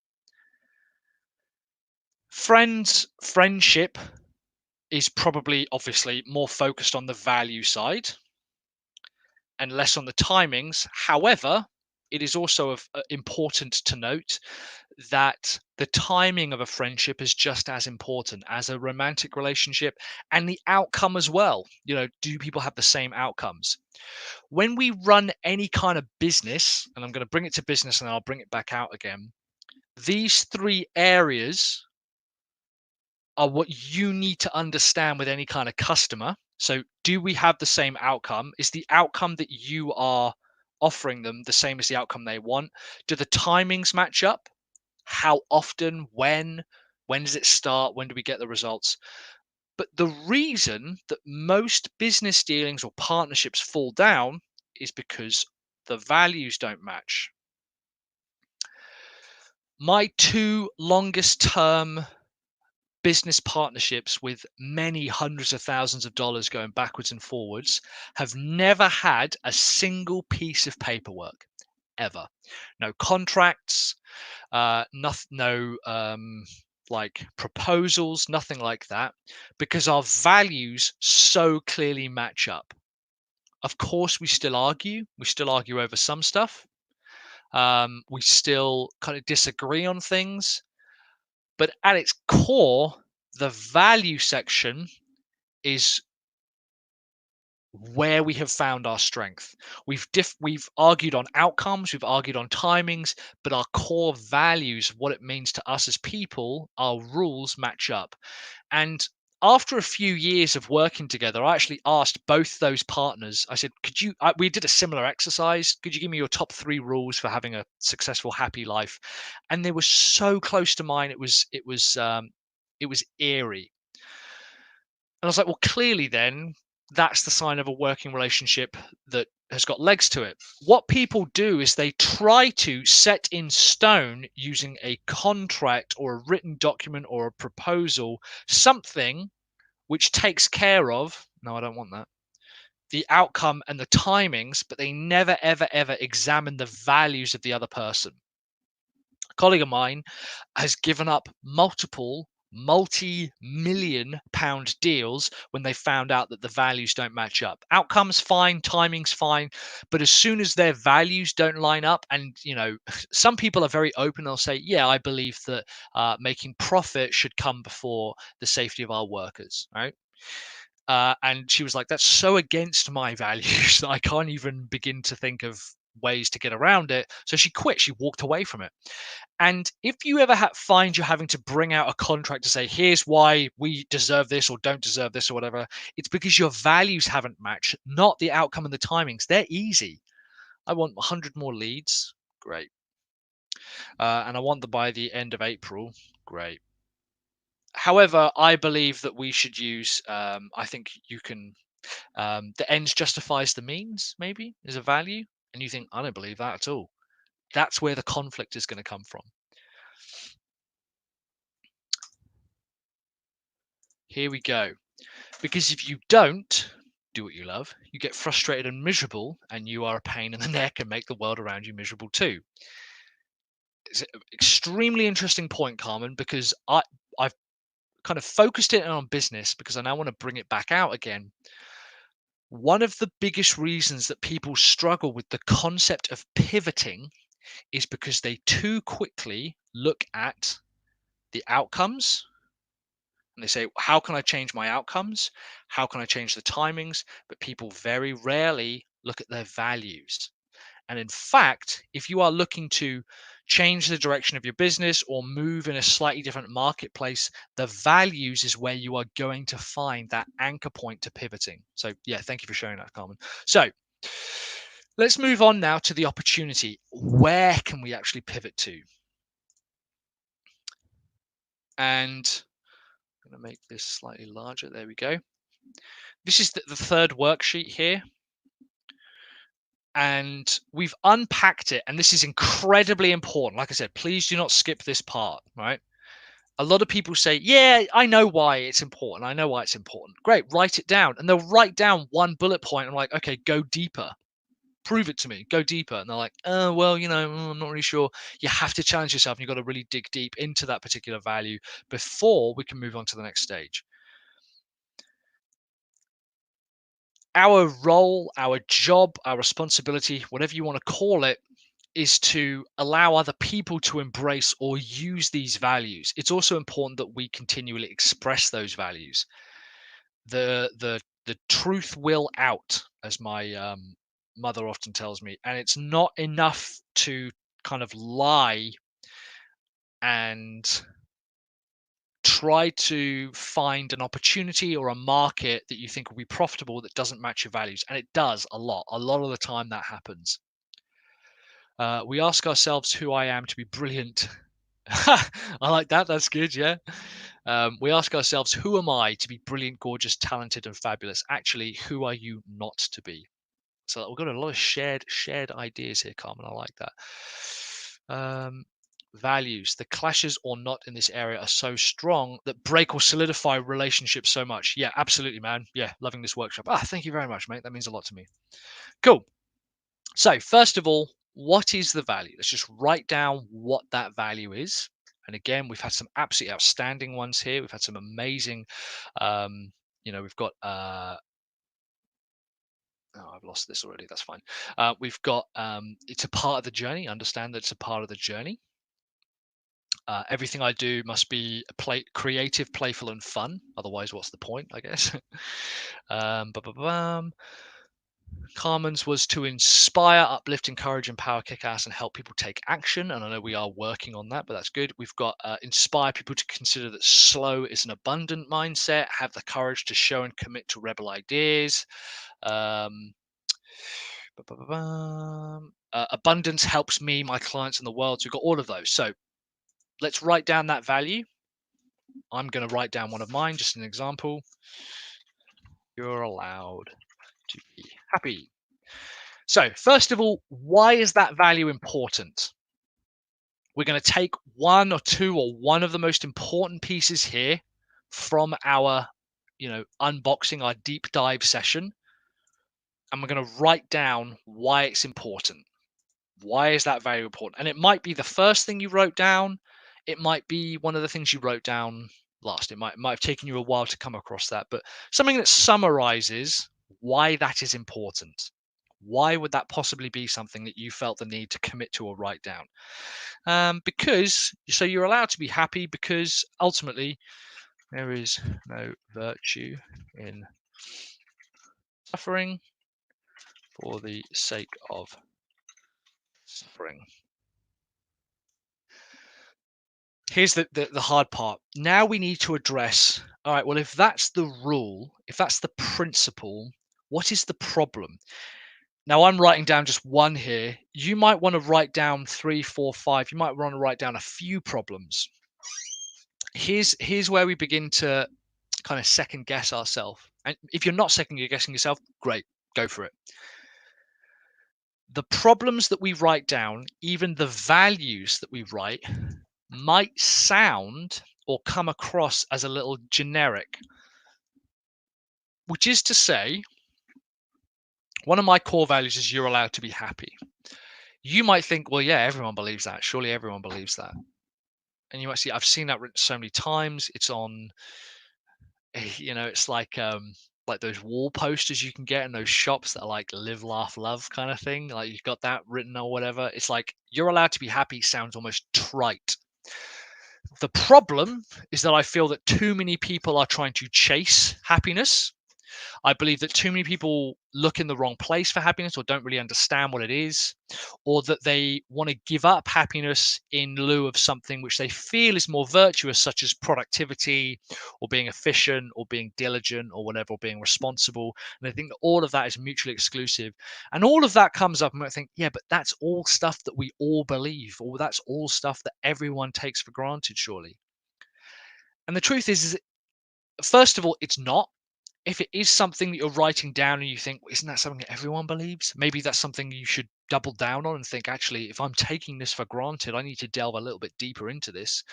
Friendship is probably obviously more focused on the value side and less on the timings. However, it is also important to note that the timing of a friendship is just as important as a romantic relationship, and the outcome as well. Do people have the same outcomes? When we run any kind of business, and I'm going to bring it to business and I'll bring it back out again, these 3 areas are what you need to understand with any kind of customer. So do we have the same outcome? Is the outcome that you are offering them the same as the outcome they want? Do the timings match up? How often? When? When does it start? When do we get the results? But the reason that most business dealings or partnerships fall down is because the values don't match. My 2 longest term business partnerships with many hundreds of thousands of dollars going backwards and forwards have never had a single piece of paperwork ever. No contracts, no like proposals, nothing like that, because our values so clearly match up. Of course, we still argue. We still argue over some stuff. We still kind of disagree on things. But at its core, the value section is where we have found our strength. We've argued on outcomes, we've argued on timings, but our core values, what it means to us as people, our rules match up. And after a few years of working together, I actually asked both those partners, I said, we did a similar exercise. Could you give me your top 3 rules for having a successful, happy life? And they were so close to mine. It was eerie. And I was like, well, clearly then that's the sign of a working relationship that has got legs to it. What people do is they try to set in stone using a contract or a written document or a proposal, something which takes care of, no, I don't want that, the outcome and the timings, but they never, ever, ever examine the values of the other person. A colleague of mine has given up multiple multi-million pound deals when they found out that the values don't match up. Outcomes fine, timing's fine, but as soon as their values don't line up, and some people are very open, they'll say, yeah, I believe that making profit should come before the safety of our workers, right? And she was like, that's so against my values that I can't even begin to think of ways to get around it. So she quit. She walked away from it. And if you ever find you're having to bring out a contract to say, here's why we deserve this or don't deserve this or whatever, it's because your values haven't matched, not the outcome and the timings. They're easy. I want 100 more leads. Great. And I want them by the end of April. Great. However, I believe that we should use, I think you can, the ends justifies the means, maybe, is a value. And you think, I don't believe that at all. That's where the conflict is going to come from. Here we go. Because if you don't do what you love, you get frustrated and miserable, and you are a pain in the neck and make the world around you miserable too. It's an extremely interesting point, Carmen, because I've kind of focused it on business because I now want to bring it back out again. One of the biggest reasons that people struggle with the concept of pivoting is because they too quickly look at the outcomes and they say, how can I change my outcomes? How can I change the timings? But people very rarely look at their values. And in fact, if you are looking to change the direction of your business or move in a slightly different marketplace, the values is where you are going to find that anchor point to pivoting. So yeah, thank you for sharing that, Carmen. So let's move on now to the opportunity. Where can we actually pivot to? And I'm going to make this slightly larger. There we go. This is the third worksheet here. And we've unpacked it, and this is incredibly important. Like I said, please do not skip this part, right? A lot of people say, yeah, I know why it's important. I know why it's important. Great, write it down. And they'll write down one bullet point. I'm like, okay, go deeper. Prove it to me. Go deeper. And they're like, oh, well, I'm not really sure. You have to challenge yourself, and you've got to really dig deep into that particular value before we can move on to the next stage. Our role, our job, our responsibility, whatever you want to call it, is to allow other people to embrace or use these values. It's also important that we continually express those values. The truth will out, as my mother often tells me, and it's not enough to kind of lie and try to find an opportunity or a market that you think will be profitable that doesn't match your values. And it does a lot of the time that happens. We ask ourselves who I am to be brilliant. I like that. That's good. Yeah. We ask ourselves, who am I to be brilliant, gorgeous, talented, and fabulous? Actually, who are you not to be? So we've got a lot of shared ideas here, Carmen. I like that. Values. The clashes or not in this area are so strong that break or solidify relationships so much. Yeah, absolutely, man. Yeah, loving this workshop. Thank you very much, mate. That means a lot to me. Cool. So first of all, what is the value? Let's just write down what that value is. And again, we've had some absolutely outstanding ones here. We've had some amazing, we've got, I've lost this already. That's fine. We've got, it's a part of the journey. Understand that it's a part of the journey. Everything I do must be creative, playful, and fun. Otherwise, what's the point, I guess? Carmen's was to inspire, uplift, encourage, empower, kick ass, and help people take action. And I know we are working on that, but that's good. We've got inspire people to consider that slow is an abundant mindset, have the courage to show and commit to rebel ideas. Abundance helps me, my clients, and the world. So we've got all of those. So let's write down that value. I'm going to write down one of mine, just an example. You're allowed to be happy. So first of all, why is that value important? We're going to take one or two or one of the most important pieces here from our, unboxing, our deep dive session. And we're going to write down why it's important. Why is that value important? And it might be the first thing you wrote down. It might be one of the things you wrote down last. It might have taken you a while to come across that, but something that summarizes why that is important. Why would that possibly be something that you felt the need to commit to or write down? Because you're allowed to be happy, because ultimately there is no virtue in suffering for the sake of suffering. Here's the hard part. Now we need to address, all right, well, if that's the rule, if that's the principle, what is the problem? Now I'm writing down just one here. You might want to write down 3, 4, 5. You might want to write down a few problems. Here's where we begin to kind of second guess ourselves. And if you're not second guessing yourself, great, go for it. The problems that we write down, even the values that we write, might sound or come across as a little generic, which is to say, one of my core values is you're allowed to be happy. You might think, well, yeah, everyone believes that. Surely everyone believes that. And you might see, I've seen that written so many times. It's on, it's like those wall posters you can get in those shops that are like live, laugh, love kind of thing. Like you've got that written or whatever. It's like you're allowed to be happy sounds almost trite. The problem is that I feel that too many people are trying to chase happiness. I believe that too many people look in the wrong place for happiness, or don't really understand what it is, or that they want to give up happiness in lieu of something which they feel is more virtuous, such as productivity or being efficient or being diligent or whatever, or being responsible. And I think that all of that is mutually exclusive. And all of that comes up and I think, yeah, but that's all stuff that we all believe, or that's all stuff that everyone takes for granted, surely. And the truth is first of all, it's not. If it is something that you're writing down and you think, well, isn't that something that everyone believes? Maybe that's something you should double down on and think, actually, if I'm taking this for granted, I need to delve a little bit deeper into this.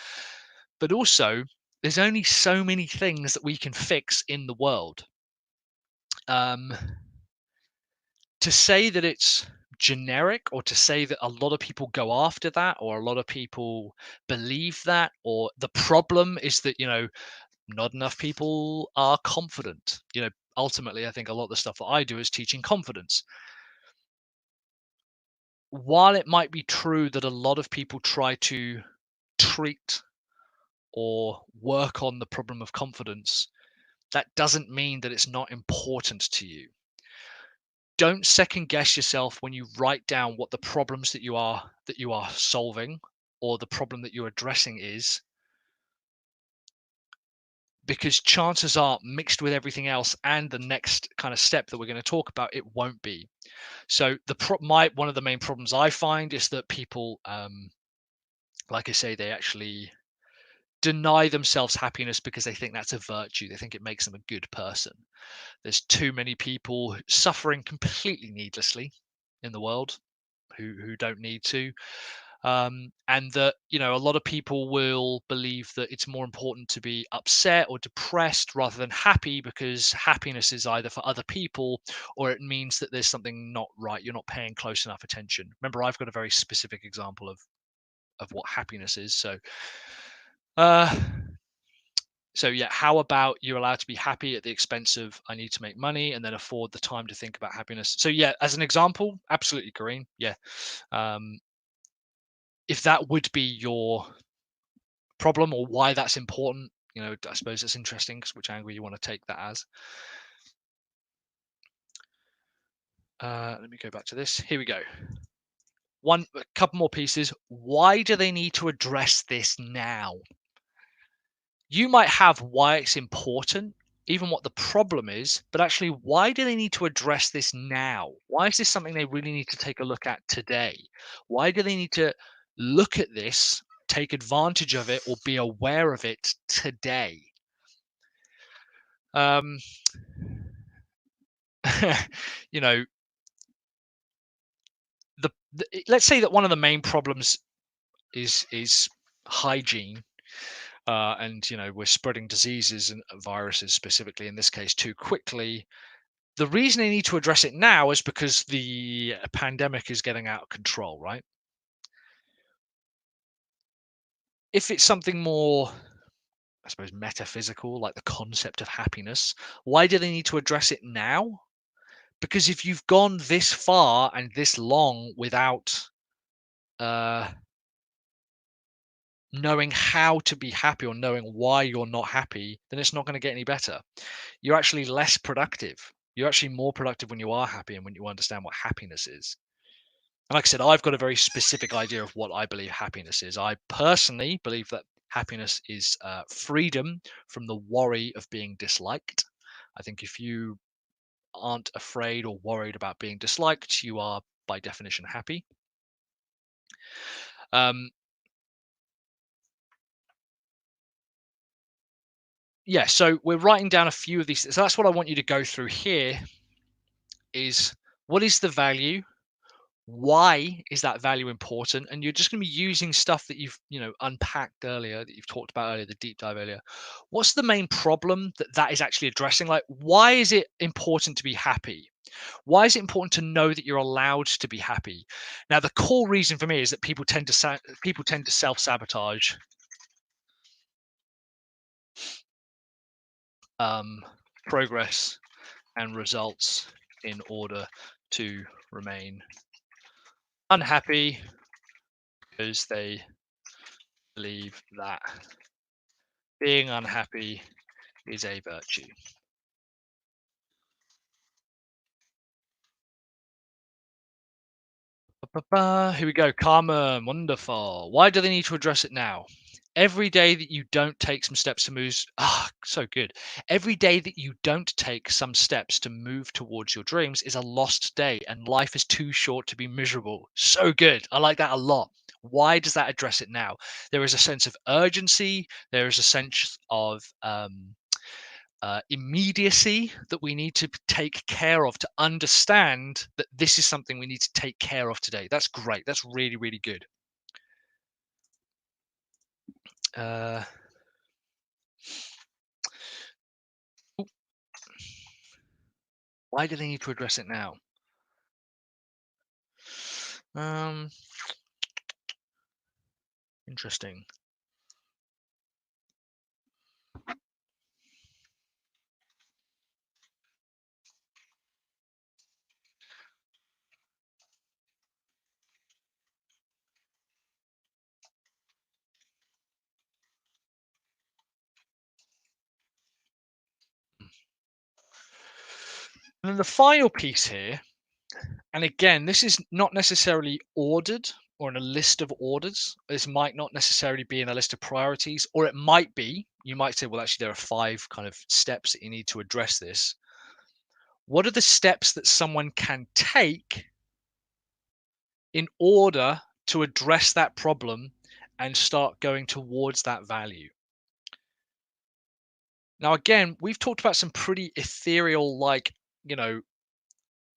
But also, there's only so many things that we can fix in the world. To say that it's generic, or to say that a lot of people go after that, or a lot of people believe that, or the problem is that, not enough people are confident. Ultimately, I think a lot of the stuff that I do is teaching confidence. While it might be true that a lot of people try to treat or work on the problem of confidence, that doesn't mean that it's not important to you. Don't second guess yourself when you write down what the problems that you are solving, or the problem that you're addressing is. because chances are, mixed with everything else and the next kind of step that we're going to talk about, it won't be. So one of the main problems I find is that people, like I say, they actually deny themselves happiness because they think that's a virtue. They think it makes them a good person. There's too many people suffering completely needlessly in the world who don't need to. And that, a lot of people will believe that it's more important to be upset or depressed rather than happy, because happiness is either for other people or it means that there's something not right. You're not paying close enough attention. Remember, I've got a very specific example of what happiness is. So yeah, how about you're allowed to be happy at the expense of I need to make money and then afford the time to think about happiness? So yeah, as an example, absolutely, Kareem. Yeah. If that would be your problem or why that's important, I suppose it's interesting because which angle you want to take that as. Let me go back to this. Here we go. A couple more pieces. Why do they need to address this now? You might have why it's important, even what the problem is, but actually, why do they need to address this now? Why is this something they really need to take a look at today? Why do they need to look at this, take advantage of it, or be aware of it today? Let's say that one of the main problems is hygiene, and we're spreading diseases and viruses, specifically in this case, too quickly. The reason they need to address it now is because the pandemic is getting out of control, right? If it's something more, I suppose, metaphysical, like the concept of happiness, why do they need to address it now? Because if you've gone this far and this long without knowing how to be happy or knowing why you're not happy, then it's not going to get any better. You're actually less productive. You're actually more productive when you are happy and when you understand what happiness is. And like I said, I've got a very specific idea of what I believe happiness is. I personally believe that happiness is freedom from the worry of being disliked. I think if you aren't afraid or worried about being disliked, you are by definition happy. Yeah, so we're writing down a few of these. So that's what I want you to go through here is, what is the value? Why is that value important? And you're just going to be using stuff that you've unpacked earlier, that you've talked about earlier, the deep dive earlier. What's the main problem that is actually addressing? Like, why is it important to be happy? Why is it important to know that you're allowed to be happy? Now, the core reason for me is that people tend to self-sabotage progress and results in order to remain unhappy, because they believe that being unhappy is a virtue. Here we go. Carmen, wonderful. Why do they need to address it now? Every day that you don't take some steps to move, so good. Every day that you don't take some steps to move towards your dreams is a lost day, and life is too short to be miserable. So good. I like that a lot. Why does that address it now? There is a sense of urgency. There is a sense of immediacy that we need to take care of, to understand that this is something we need to take care of today. That's great. That's really, really good. Why do they need to address it now? Interesting. And then the final piece here, and again, this is not necessarily ordered or in a list of orders. This might not necessarily be in a list of priorities, or it might be, you might say, well, actually, there are 5 kind of steps that you need to address this. What are the steps that someone can take in order to address that problem and start going towards that value? Now, again, we've talked about some pretty ethereal, like,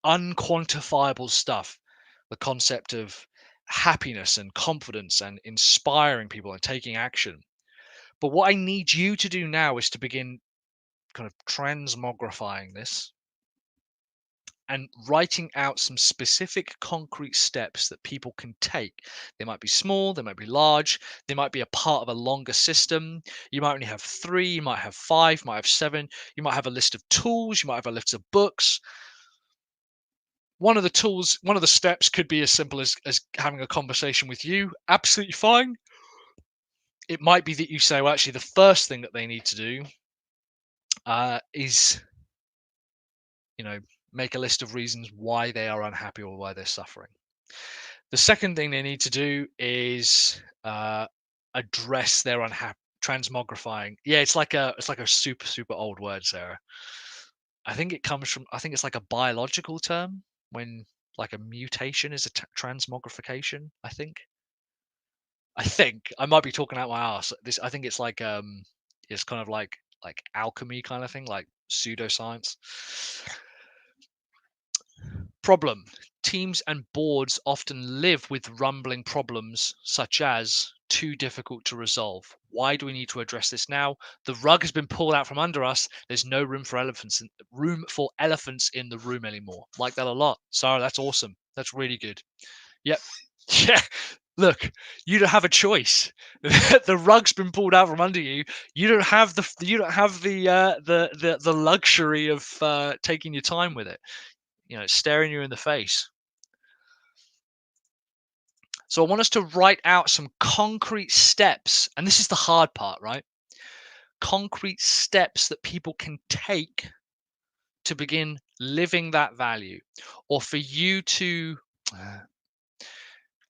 unquantifiable stuff. The concept of happiness and confidence and inspiring people and taking action. But what I need you to do now is to begin kind of transmogrifying this and writing out some specific concrete steps that people can take. They might be small, they might be large, they might be a part of a longer system. You might only have 3, you might have 5, you might have 7, you might have a list of tools, you might have a list of books. One of the steps could be as simple as having a conversation with you. Absolutely fine. It might be that you say, well, actually, the first thing that they need to do is, make a list of reasons why they are unhappy or why they're suffering. The second thing they need to do is address their unhappy. Transmogrifying. Yeah, it's like a super old word, Sarah. I think it's like a biological term when like a mutation is a transmogrification. I think I might be talking out my ass. I think it's like it's kind of like alchemy kind of thing, like pseudoscience. Problem. Teams and boards often live with rumbling problems such as too difficult to resolve. Why do we need to address this now? The rug has been pulled out from under us. There's no room for elephants in the room anymore. Like that a lot. Sarah, that's awesome. That's really good. Yep. Yeah. Look, you don't have a choice. The rug's been pulled out from under you. You don't have the luxury of taking your time with it. It's staring you in the face. So I want us to write out some concrete steps, and this is the hard part, right? Concrete steps that people can take to begin living that value, or for you to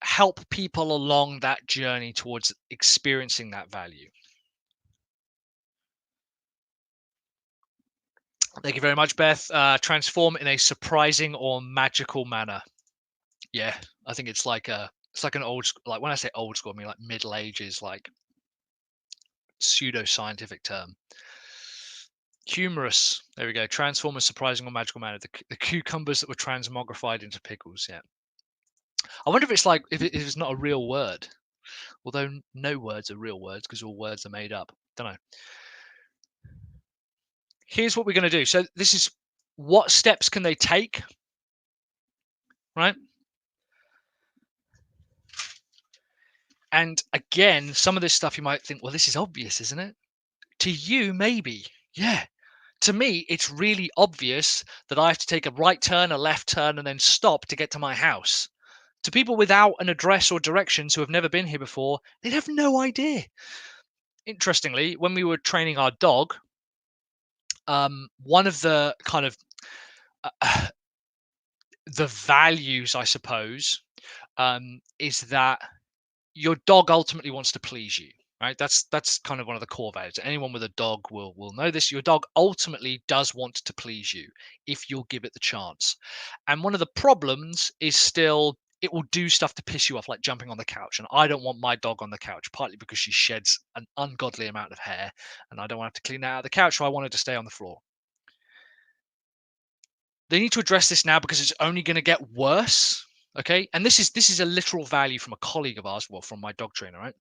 help people along that journey towards experiencing that value. Thank you very much, Beth. Transform in a surprising or magical manner. Yeah, I think it's like an old, like when I say old school, I mean like Middle Ages, like pseudo-scientific term. Humorous. There we go. Transform in a surprising or magical manner. The cucumbers that were transmogrified into pickles. Yeah. I wonder if it's like if it's not a real word, although no words are real words because all words are made up. Don't know. Here's what we're going to do. So this is what steps can they take, right? And again, some of this stuff you might think, well, this is obvious, isn't it? To you, maybe. Yeah. To me, it's really obvious that I have to take a right turn, a left turn, and then stop to get to my house. To people without an address or directions who have never been here before, they'd have no idea. Interestingly, when we were training our dog, one of the kind of the values, I suppose, is that your dog ultimately wants to please you, right? That's kind of one of the core values. Anyone with a dog will know this. Your dog ultimately does want to please you if you'll give it the chance. And one of the problems is still it will do stuff to piss you off, like jumping on the couch. And I don't want my dog on the couch, partly because she sheds an ungodly amount of hair and I don't want to have to clean that out of the couch, so I want her to stay on the floor. They need to address this now because it's only going to get worse. Okay. And this is a literal value from a colleague of ours, well, from my dog trainer, right?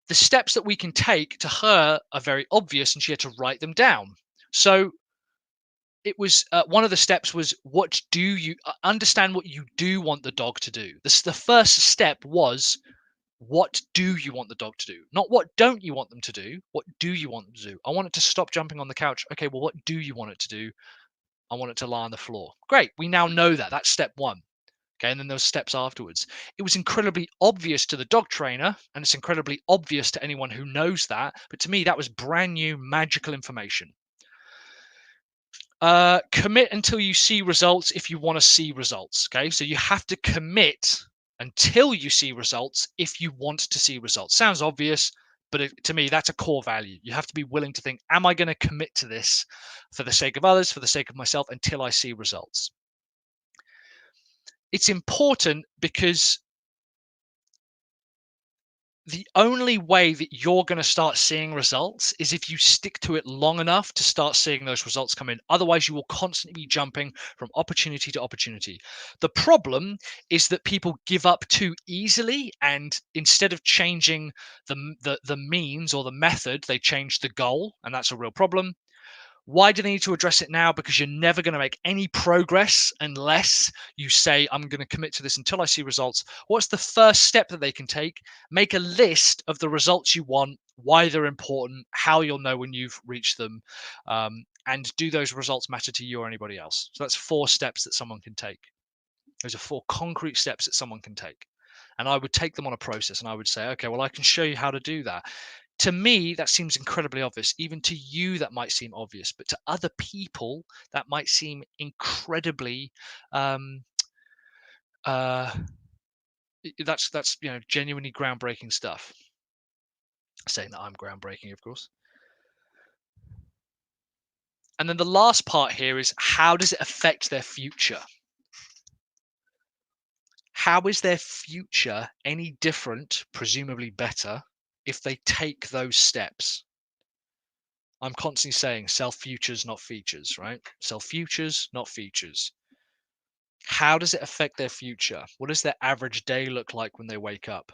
The steps that we can take to her are very obvious and she had to write them down. So it was one of the steps was, what do you understand what you do want the dog to do? The first step was, what do you want the dog to do? Not what don't you want them to do? What do you want them to do? I want it to stop jumping on the couch. Okay, well, what do you want it to do? I want it to lie on the floor. Great. We now know that. That's step one. Okay. And then those steps afterwards. It was incredibly obvious to the dog trainer, and it's incredibly obvious to anyone who knows that. But to me, that was brand new magical information. Commit until you see results if you want to see results. Okay. So you have to commit until you see results if you want to see results. Sounds obvious, But to me, that's a core value. You have to be willing to think, am I going to commit to this for the sake of others, for the sake of myself, until I see results? It's important because the only way that you're going to start seeing results is if you stick to it long enough to start seeing those results come in. Otherwise, you will constantly be jumping from opportunity to opportunity. The problem is that people give up too easily, and instead of changing the means or the method, they change the goal, and that's a real problem. Why do they need to address it now? Because you're never going to make any progress unless you say, I'm going to commit to this until I see results. What's the first step that they can take? Make a list of the results you want, why they're important, how you'll know when you've reached them, and do those results matter to you or anybody else? So that's 4 steps that someone can take. Those are 4 concrete steps that someone can take. And I would take them on a process, and I would say, okay, well, I can show you how to do that. To me, that seems incredibly obvious. Even to you, that might seem obvious, but to other people, that might seem incredibly that's genuinely groundbreaking stuff. Saying that I'm groundbreaking, of course. And then the last part here is, how does it affect their future? How is their future any different, presumably better, if they take those steps? I'm constantly saying sell futures, not features, right? Sell futures, not features. How does it affect their future? What does their average day look like when they wake up?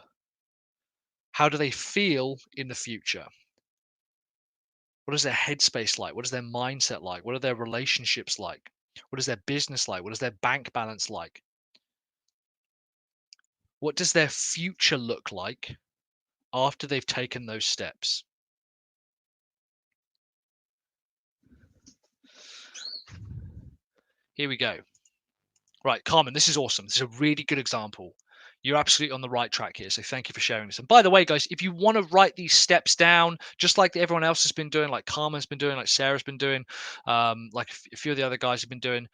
How do they feel in the future? What is their headspace like? What is their mindset like? What are their relationships like? What is their business like? What is their bank balance like? What does their future look like after they've taken those steps? Here we go. Right, Carmen, this is awesome. This is a really good example. You're absolutely on the right track here. So thank you for sharing this. And by the way, guys, if you want to write these steps down, just like everyone else has been doing, like Carmen's been doing, like Sarah's been doing, like a few of the other guys have been doing,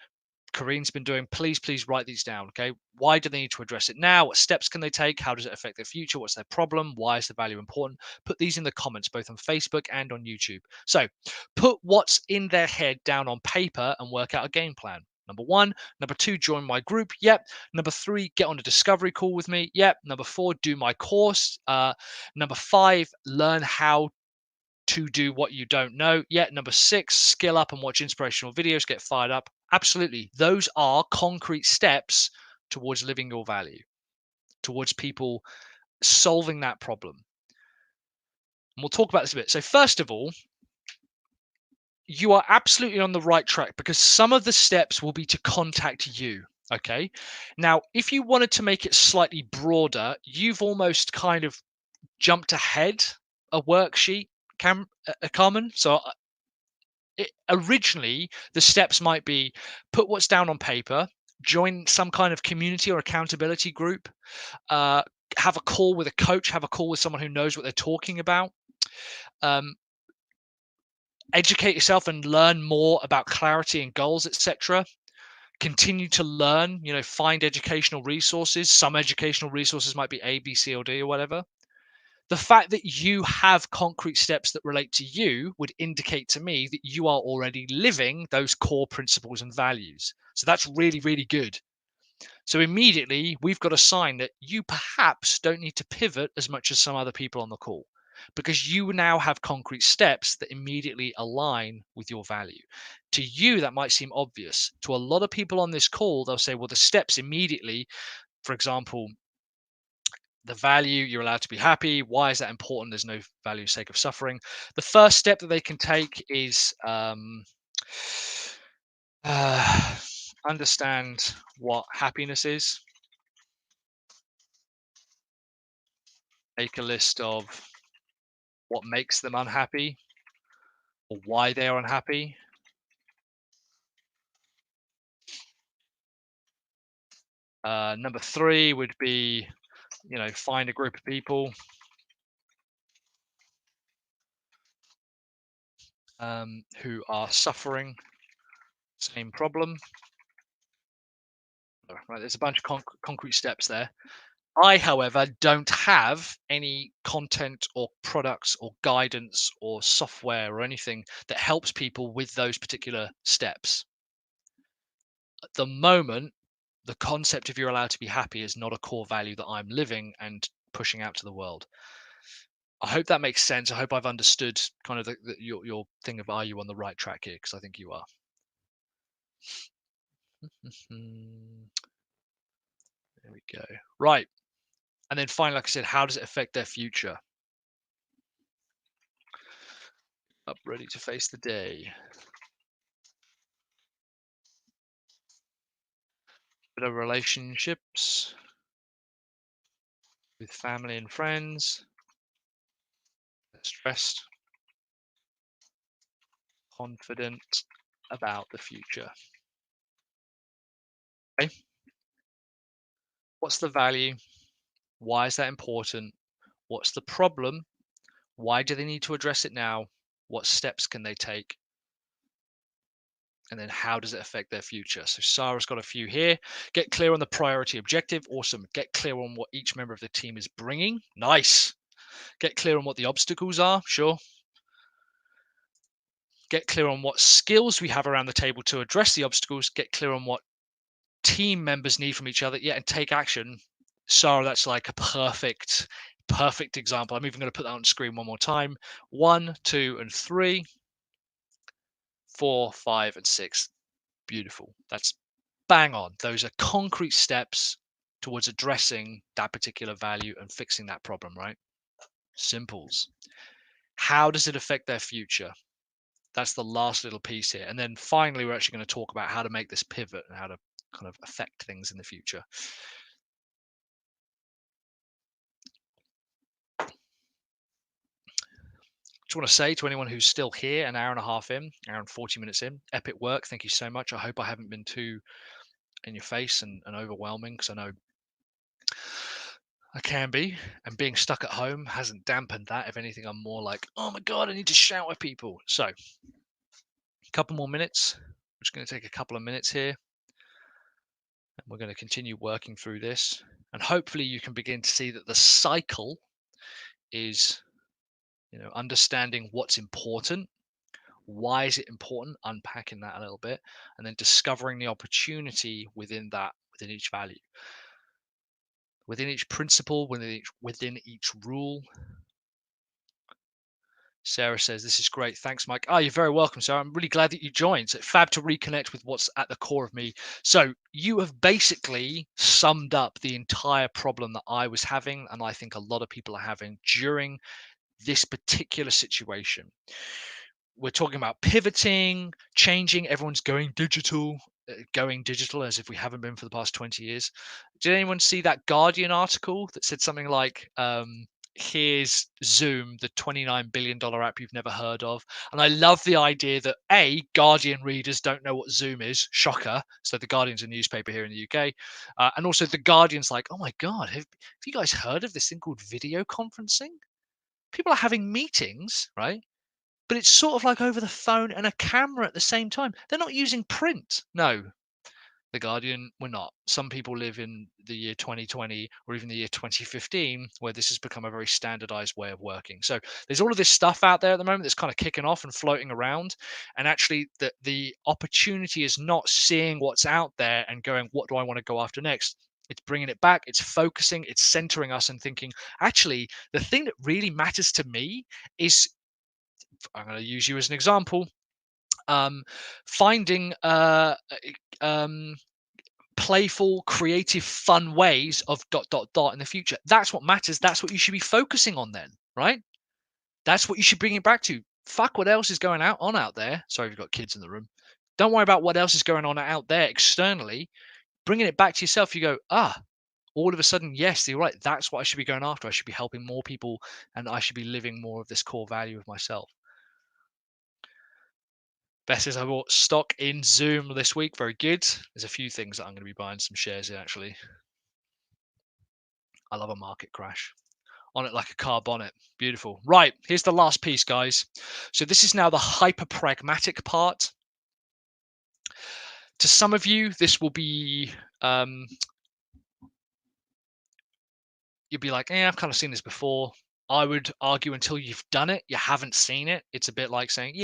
Kareen's been doing, please write these down. Okay. Why do they need to address it now? What steps can they take? How does it affect their future? What's their problem? Why is the value important? Put these in the comments, both on Facebook and on YouTube. So put what's in their head down on paper and work out a game plan. Number 1. Number 2, join my group. Yep. Number 3, get on a discovery call with me. Yep. Number 4, do my course. Number 5, learn how to do what you don't know. Yet. Number 6, skill up and watch inspirational videos, get fired up. Absolutely. Those are concrete steps towards living your value, towards people solving that problem. And we'll talk about this a bit. So first of all, you are absolutely on the right track, because some of the steps will be to contact you. Okay. Now, if you wanted to make it slightly broader, you've almost kind of jumped ahead a worksheet, Carmen. So originally, the steps might be: put what's down on paper, join some kind of community or accountability group, have a call with a coach, have a call with someone who knows what they're talking about. Educate yourself and learn more about clarity and goals, etc. Continue to learn, find educational resources. Some educational resources might be A, B, C, or D, or whatever. The fact that you have concrete steps that relate to you would indicate to me that you are already living those core principles and values. So that's really, really good. So immediately we've got a sign that you perhaps don't need to pivot as much as some other people on the call, because you now have concrete steps that immediately align with your value. To you, that might seem obvious. To a lot of people on this call, they'll say, well, the steps immediately, for example, the value, you're allowed to be happy. Why is that important? There's no value sake of suffering. The first step that they can take is understand what happiness is. Make a list of what makes them unhappy or why they are unhappy. Number 3 would be, find a group of people who are suffering same problem. Right, there's a bunch of concrete steps there. I, however, don't have any content or products or guidance or software or anything that helps people with those particular steps. At the moment, the concept of you're allowed to be happy is not a core value that I'm living and pushing out to the world. I hope that makes sense. I hope I've understood kind of your thing of, are you on the right track here? Because I think you are. There we go. Right. And then finally, like I said, how does it affect their future? Up, ready to face the day. Bit of relationships with family and friends. Stressed. Confident about the future. Okay. What's the value? Why is that important? What's the problem? Why do they need to address it now? What steps can they take? And then how does it affect their future? So Sarah's got a few here. Get clear on the priority objective. Awesome. Get clear on what each member of the team is bringing. Nice. Get clear on what the obstacles are. Sure. Get clear on what skills we have around the table to address the obstacles. Get clear on what team members need from each other. Yeah, and take action. Sarah, that's like a perfect example. I'm even going to put that on screen one more time. 1, 2, and 3. 4, 5, and 6. Beautiful. That's bang on. Those are concrete steps towards addressing that particular value and fixing that problem, right? Simples. How does it affect their future? That's the last little piece here. And then finally, we're actually going to talk about how to make this pivot and how to kind of affect things in the future. Just want to say to anyone who's still here, an hour and a half in, hour and 40 minutes in, epic work. Thank you so much. I hope I haven't been too in your face and overwhelming, because I know I can be, and being stuck at home hasn't dampened that. If anything, I'm more like, oh my God, I need to shout at people. So a couple more minutes. I'm just going to take a couple of minutes here, and we're going to continue working through this. And hopefully you can begin to see that the cycle is, understanding what's important. Why is it important? Unpacking that a little bit, and then discovering the opportunity within that, within each value, within each principle, within each rule. Sarah says, this is great. Thanks, Mike. Oh, you're very welcome, Sarah. I'm really glad that you joined. So fab to reconnect with what's at the core of me. So you have basically summed up the entire problem that I was having, and I think a lot of people are having during this particular situation. We're talking about pivoting, changing. Everyone's going digital as if we haven't been for the past 20 years. Did anyone see that Guardian article that said something like, here's Zoom, the $29 billion app you've never heard of? And I love the idea that Guardian readers don't know what Zoom is. Shocker. So the Guardian's a newspaper here in the UK. And also the Guardian's like, oh my God, have you guys heard of this thing called video conferencing? People are having meetings, right? But it's sort of like over the phone and a camera at the same time. They're not using print. No, the Guardian, we're not. Some people live in the year 2020 or even the year 2015, where this has become a very standardized way of working. So there's all of this stuff out there at the moment that's kind of kicking off and floating around. And actually the opportunity is not seeing what's out there and going, what do I want to go after next? It's bringing it back. It's focusing. It's centering us and thinking, actually, the thing that really matters to me is, I'm going to use you as an example, finding playful, creative, fun ways of ... in the future. That's what matters. That's what you should be focusing on then, right? That's what you should bring it back to. Fuck what else is going on out there. Sorry if you've got kids in the room. Don't worry about what else is going on out there externally. Bringing it back to yourself, you go, all of a sudden, yes, you're right. That's what I should be going after. I should be helping more people, and I should be living more of this core value of myself. Beth says, I bought stock in Zoom this week. Very good. There's a few things that I'm going to be buying some shares in, actually. I love a market crash. On it like a car bonnet. Beautiful. Right, here's the last piece, guys. So this is now the hyper-pragmatic part. To some of you, this will be you'd be like, I've kind of seen this before. I would argue until you've done it, you haven't seen it. It's a bit like saying,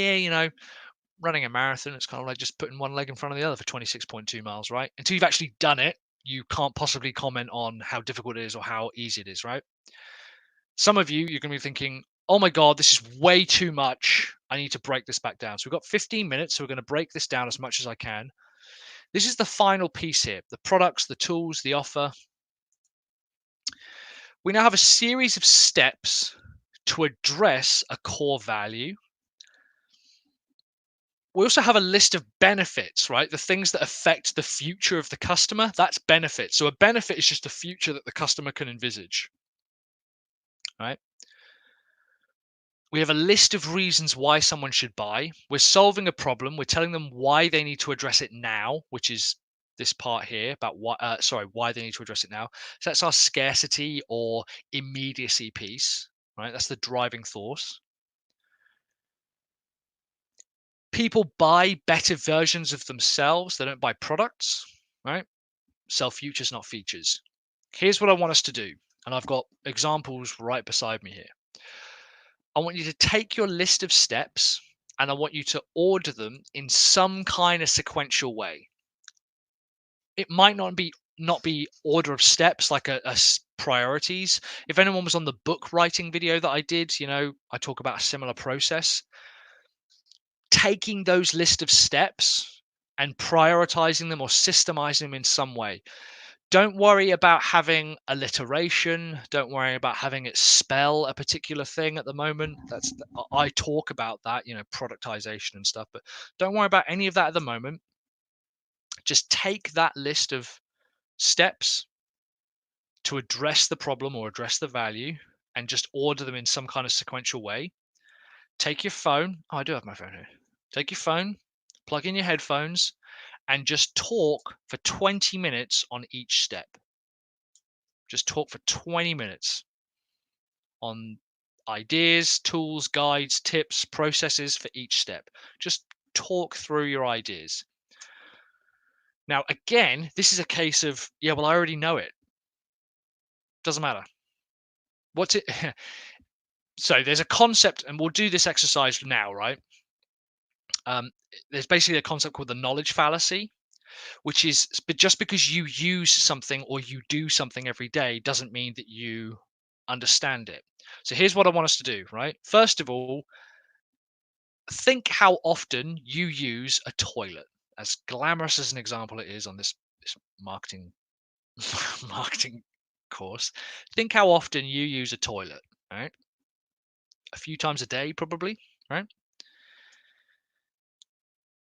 running a marathon, it's kind of like just putting one leg in front of the other for 26.2 miles, right? Until you've actually done it, you can't possibly comment on how difficult it is or how easy it is, right? Some of you're going to be thinking, oh my God, this is way too much. I need to break this back down. So we've got 15 minutes, so we're going to break this down as much as I can. This is the final piece here, the products, the tools, the offer. We now have a series of steps to address a core value. We also have a list of benefits, right? The things that affect the future of the customer, that's benefit. So a benefit is just a future that the customer can envisage, right? We have a list of reasons why someone should buy. We're solving a problem. We're telling them why they need to address it now, which is this part here about why they need to address it now. So that's our scarcity or immediacy piece, right? That's the driving force. People buy better versions of themselves. They don't buy products, right? Sell futures, not features. Here's what I want us to do. And I've got examples right beside me here. I want you to take your list of steps and I want you to order them in some kind of sequential way. It might not be order of steps like a priorities. If anyone was on the book writing video that I did, I talk about a similar process. Taking those list of steps and prioritizing them or systemizing them in some way. Don't worry about having alliteration. Don't worry about having it spell a particular thing at the moment. I talk about that, productization and stuff, but don't worry about any of that at the moment. Just take that list of steps to address the problem or address the value and just order them in some kind of sequential way. Take your phone. Oh, I do have my phone here. Take your phone, plug in your headphones, and just talk for 20 minutes on each step. Just talk for 20 minutes on ideas, tools, guides, tips, processes for each step. Just talk through your ideas. Now, again, this is a case of, I already know it. Doesn't matter. What's it? So there's a concept, and we'll do this exercise now, right? There's basically a concept called the knowledge fallacy, which is, but just because you use something or you do something every day doesn't mean that you understand it. So here's what I want us to do, right? First of all, think how often you use a toilet. As glamorous as an example it is on this marketing course, think how often you use a toilet, right? A few times a day, probably, right?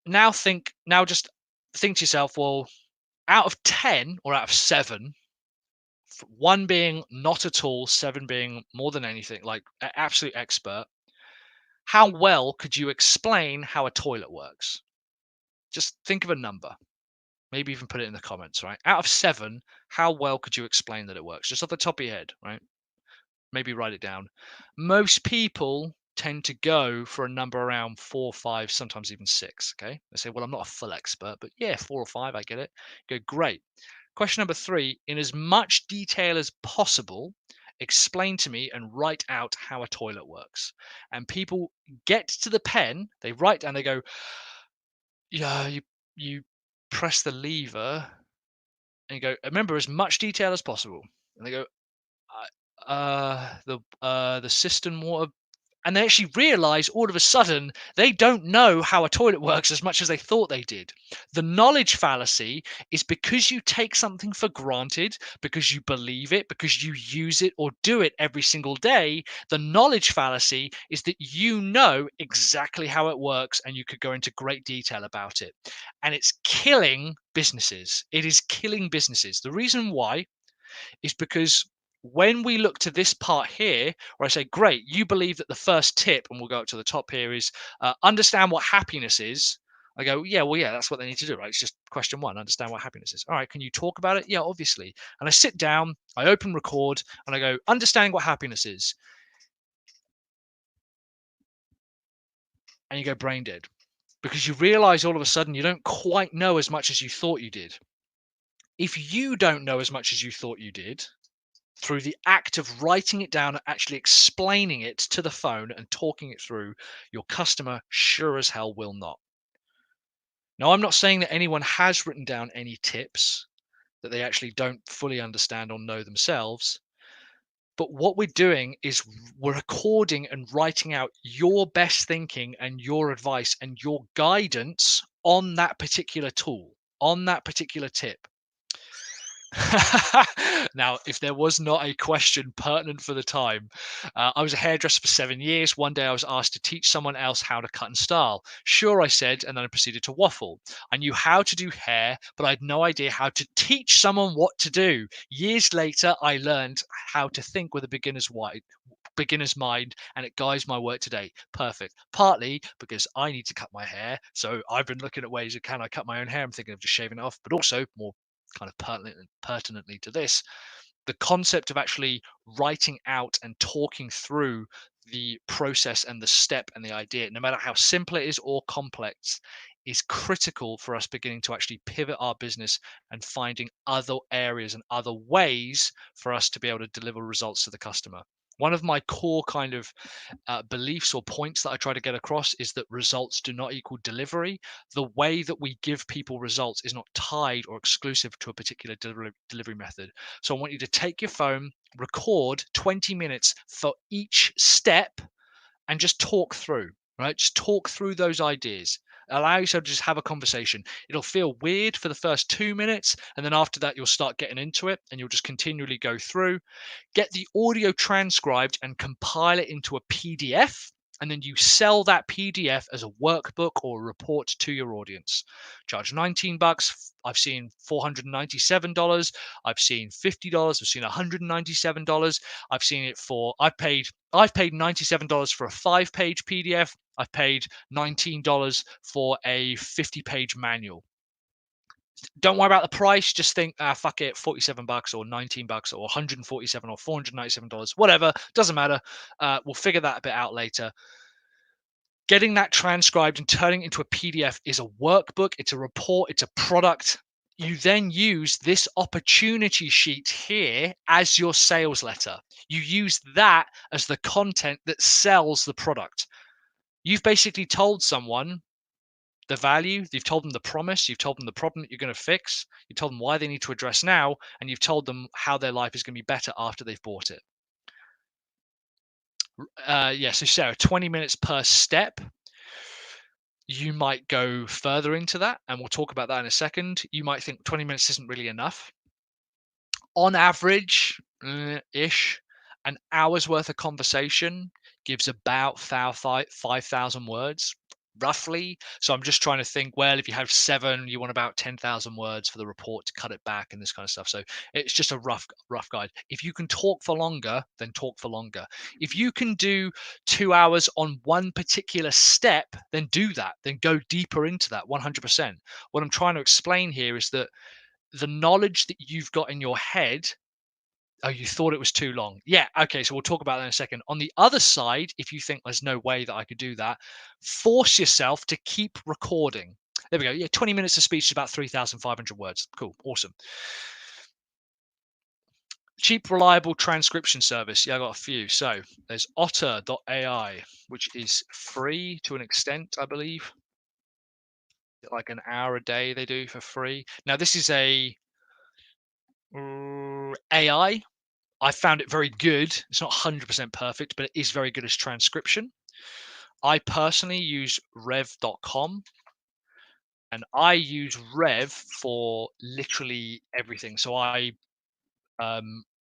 Now just think to yourself, well, out of 10 or out of 7, 1 being not at all, 7 being more than anything, like an absolute expert, how well could you explain how a toilet works? Just think of a number. Maybe even put it in the comments, right? Out of 7, how well could you explain that it works? Just off the top of your head, right? Maybe write it down. Most people tend to go for a number around 4, 5, sometimes even 6. Okay. They say, well, I'm not a full expert, but 4 or 5, I get it. Go, great. Question number 3, in as much detail as possible, explain to me and write out how a toilet works. And people get to the pen, they write down, they go, you press the lever and you go, remember, as much detail as possible. And they go, the cistern water, and they actually realize all of a sudden they don't know how a toilet works as much as they thought they did. The knowledge fallacy is because you take something for granted, because you believe it, because you use it or do it every single day. The knowledge fallacy is that you know exactly how it works and you could go into great detail about it. And it's killing businesses. It is killing businesses. The reason why is because when we look to this part here, where I say, great, you believe that the first tip, and we'll go up to the top here, is understand what happiness is. I go, that's what they need to do, right? It's just question 1, understand what happiness is. All right, can you talk about it? Yeah, obviously. And I sit down, I open record, and I go, understanding what happiness is. And you go brain dead. Because you realize all of a sudden you don't quite know as much as you thought you did. If you don't know as much as you thought you did, through the act of writing it down and actually explaining it to the phone and talking it through, your customer sure as hell will not. Now, I'm not saying that anyone has written down any tips that they actually don't fully understand or know themselves. But what we're doing is we're recording and writing out your best thinking and your advice and your guidance on that particular tool, on that particular tip. Now, if there was not a question pertinent for the time, I was a hairdresser for 7 years. One day I was asked to teach someone else how to cut and style. Sure, I said, and then I proceeded to waffle. I knew how to do hair, but I had no idea how to teach someone what to do. Years later, I learned how to think with a beginner's mind, and it guides my work today. Perfect. Partly because I need to cut my hair, so I've been looking at ways of can I cut my own hair. I'm thinking of just shaving it off, but also more kind of pertinently to this, the concept of actually writing out and talking through the process and the step and the idea, no matter how simple it is or complex, is critical for us beginning to actually pivot our business and finding other areas and other ways for us to be able to deliver results to the customer. One of my core kind of beliefs or points that I try to get across is that results do not equal delivery. The way that we give people results is not tied or exclusive to a particular delivery method. So I want you to take your phone, record 20 minutes for each step, and just talk through, right? Just talk through those ideas. Allow yourself to just have a conversation. It'll feel weird for the first 2 minutes, and then after that, you'll start getting into it, and you'll just continually go through. Get the audio transcribed and compile it into a PDF, and then you sell that PDF as a workbook or a report to your audience. Charge $19. I've seen $497. I've seen $50. I've seen $197. I've seen it for I've paid $97 for a 5-page PDF. I've paid $19 for a 50-page manual. Don't worry about the price. Just think, fuck it, $47 or $19 or $147 or $497, whatever. Doesn't matter. We'll figure that a bit out later. Getting that transcribed and turning it into a PDF is a workbook. It's a report. It's a product. You then use this opportunity sheet here as your sales letter. You use that as the content that sells the product. You've basically told someone the value, you've told them the promise, you've told them the problem that you're going to fix, you've told them why they need to address now, and you've told them how their life is going to be better after they've bought it. So Sarah, 20 minutes per step. You might go further into that, and we'll talk about that in a second. You might think 20 minutes isn't really enough. On average, ish, an hour's worth of conversation gives about 5,000 words, roughly. So I'm just trying to think, well, if you have 7, you want about 10,000 words for the report to cut it back and this kind of stuff. So it's just a rough guide. If you can talk for longer, then talk for longer. If you can do 2 hours on one particular step, then do that. Then go deeper into that 100%. What I'm trying to explain here is that the knowledge that you've got in your head, oh, you thought it was too long. Yeah, okay, so we'll talk about that in a second. On the other side, if you think there's no way that I could do that, force yourself to keep recording. There we go. Yeah, 20 minutes of speech is about 3,500 words. Cool, awesome. Cheap, reliable transcription service. Yeah, I got a few. So there's otter.ai, which is free to an extent, I believe. Like an hour a day they do for free. Now, this is a AI. I found it very good. It's not 100% perfect, but it is very good as transcription. I personally use rev.com, and I use Rev for literally everything. So I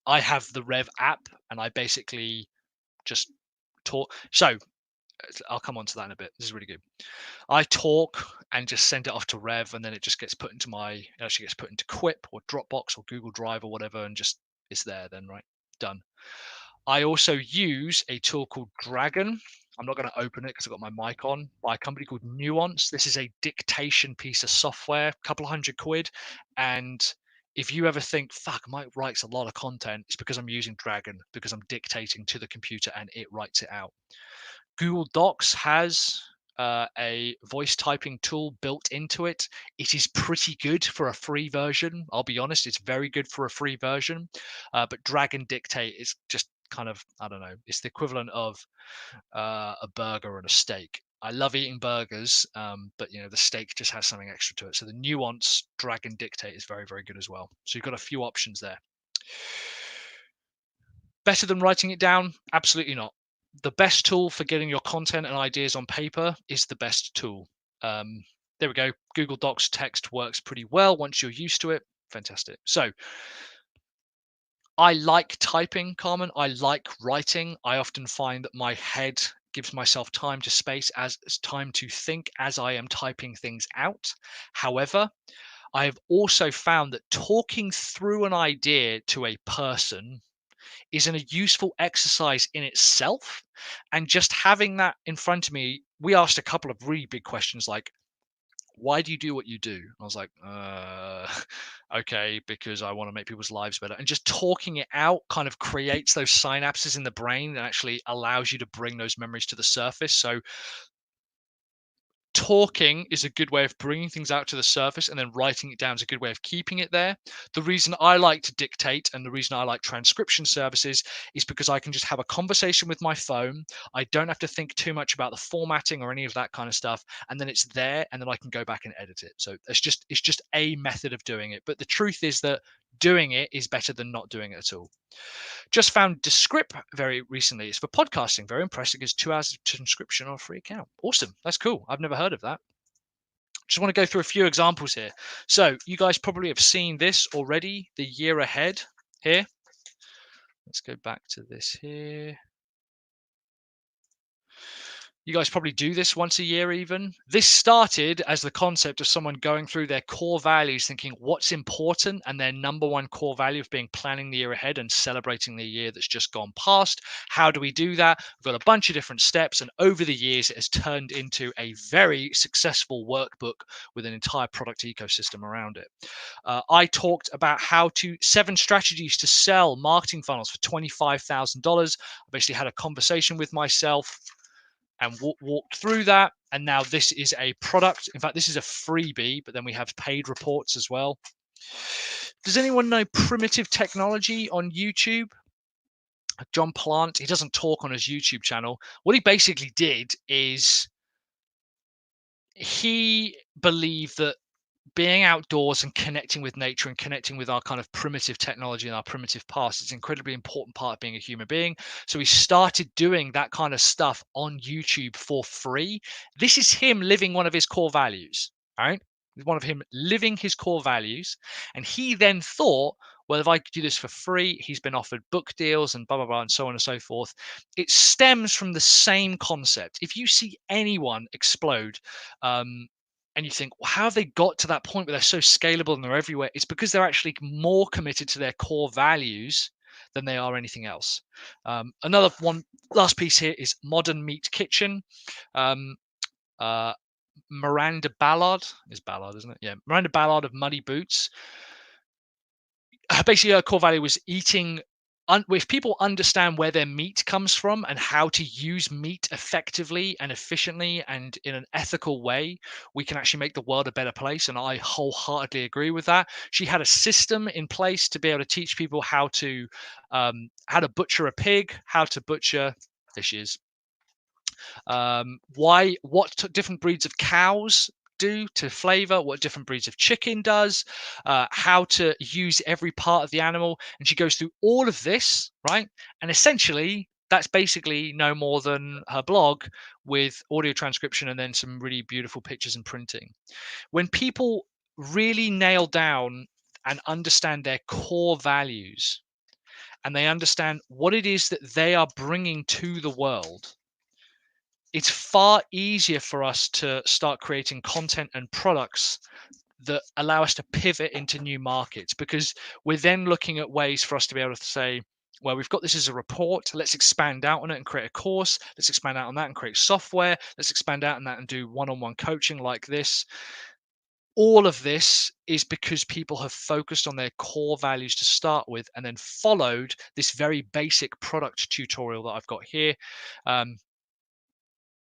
have the Rev app, and I basically just talk. So I'll come on to that in a bit. This is really good. I talk and just send it off to Rev, and then it just gets put into it actually gets put into Quip or Dropbox or Google Drive or whatever, and just is there then, right? Done. I also use a tool called Dragon. I'm not going to open it because I've got my mic on, by a company called Nuance. This is a dictation piece of software, a couple of £100. And if you ever think, fuck, Mike writes a lot of content, it's because I'm using Dragon, because I'm dictating to the computer and it writes it out. Google Docs has a voice typing tool built into it. It is pretty good for a free version. I'll be honest, it's very good for a free version. But Drag and Dictate is just kind of, I don't know, it's the equivalent of a burger and a steak. I love eating burgers, but the steak just has something extra to it. So the Nuance Drag and Dictate is very, very good as well. So you've got a few options there. Better than writing it down? Absolutely not. The best tool for getting your content and ideas on paper is the best tool. There we go. Google Docs text works pretty well once you're used to it. Fantastic. So I like typing, Carmen. I like writing. I often find that my head gives myself time to space as time to think as I am typing things out. However, I have also found that talking through an idea to a person isn't a useful exercise in itself. And just having that in front of me, we asked a couple of really big questions like, why do you do what you do? I was like, okay, because I want to make people's lives better. And just talking it out kind of creates those synapses in the brain and actually allows you to bring those memories to the surface. So talking is a good way of bringing things out to the surface, and then writing it down is a good way of keeping it there. The reason I like to dictate and the reason I like transcription services is because I can just have a conversation with my phone. I don't have to think too much about the formatting or any of that kind of stuff, and then it's there, and then I can go back and edit it. So it's just a method of doing it. But the truth is that doing it is better than not doing it at all. Just found Descript very recently. It's for podcasting. Very impressive. It's 2 hours of transcription on a free account. Awesome. That's cool. I've never heard of that. Just want to go through a few examples here. So you guys probably have seen this already, the year ahead here. Let's go back to this here. You guys probably do this once a year even. This started as the concept of someone going through their core values, thinking what's important, and their number one core value of being planning the year ahead and celebrating the year that's just gone past. How do we do that? We've got a bunch of different steps, and over the years, it has turned into a very successful workbook with an entire product ecosystem around it. I talked about 7 strategies to sell marketing funnels for $25,000. I basically had a conversation with myself and walked through that. And now this is a product. In fact, this is a freebie, but then we have paid reports as well. Does anyone know Primitive Technology on YouTube? John Plant, he doesn't talk on his YouTube channel. What he basically did is he believed that being outdoors and connecting with nature and connecting with our kind of primitive technology and our primitive past is an incredibly important part of being a human being. So he started doing that kind of stuff on YouTube for free. This is him living one of his core values, right? One of him living his core values. And he then thought, well, if I could do this for free, he's been offered book deals and blah, blah, blah, and so on and so forth. It stems from the same concept. If you see anyone explode, and you think, well, how have they got to that point where they're so scalable and they're everywhere? It's because they're actually more committed to their core values than they are anything else. Another one, last piece here is Modern Meat Kitchen. Miranda Ballard is Ballard, isn't it? Yeah, Miranda Ballard of Muddy Boots. Basically, her core value was eating. If people understand where their meat comes from and how to use meat effectively and efficiently and in an ethical way, we can actually make the world a better place. And I wholeheartedly agree with that. She had a system in place to be able to teach people how to butcher a pig, how to butcher. There she is. What different breeds of cows do to flavor, what different breeds of chicken does, how to use every part of the animal. And she goes through all of this, right? And essentially, that's basically no more than her blog with audio transcription and then some really beautiful pictures and printing. When people really nail down and understand their core values and they understand what it is that they are bringing to the world, it's far easier for us to start creating content and products that allow us to pivot into new markets, because we're then looking at ways for us to be able to say, well, we've got this as a report. Let's expand out on it and create a course. Let's expand out on that and create software. Let's expand out on that and do one-on-one coaching like this. All of this is because people have focused on their core values to start with and then followed this very basic product tutorial that I've got here.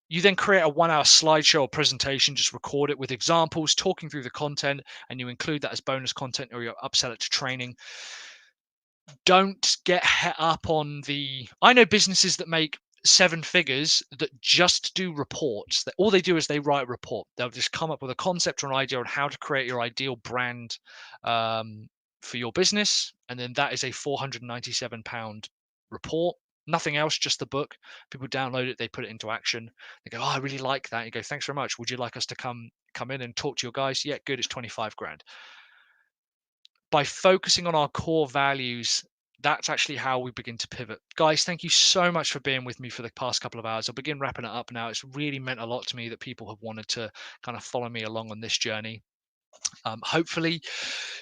You then create a 1-hour slideshow or presentation, just record it with examples, talking through the content, and you include that as bonus content or you upsell it to training. Don't get het up on I know businesses that make 7 figures that just do reports. That all they do is they write a report. They'll just come up with a concept or an idea on how to create your ideal brand for your business. And then that is a £497 report. Nothing else, just the book. People download it, they put it into action. They go, oh, I really like that. You go, thanks very much. Would you like us to come in and talk to your guys? Yeah, good. It's 25 grand. By focusing on our core values, that's actually how we begin to pivot. Guys, thank you so much for being with me for the past couple of hours. I'll begin wrapping it up now. It's really meant a lot to me that people have wanted to kind of follow me along on this journey. Hopefully,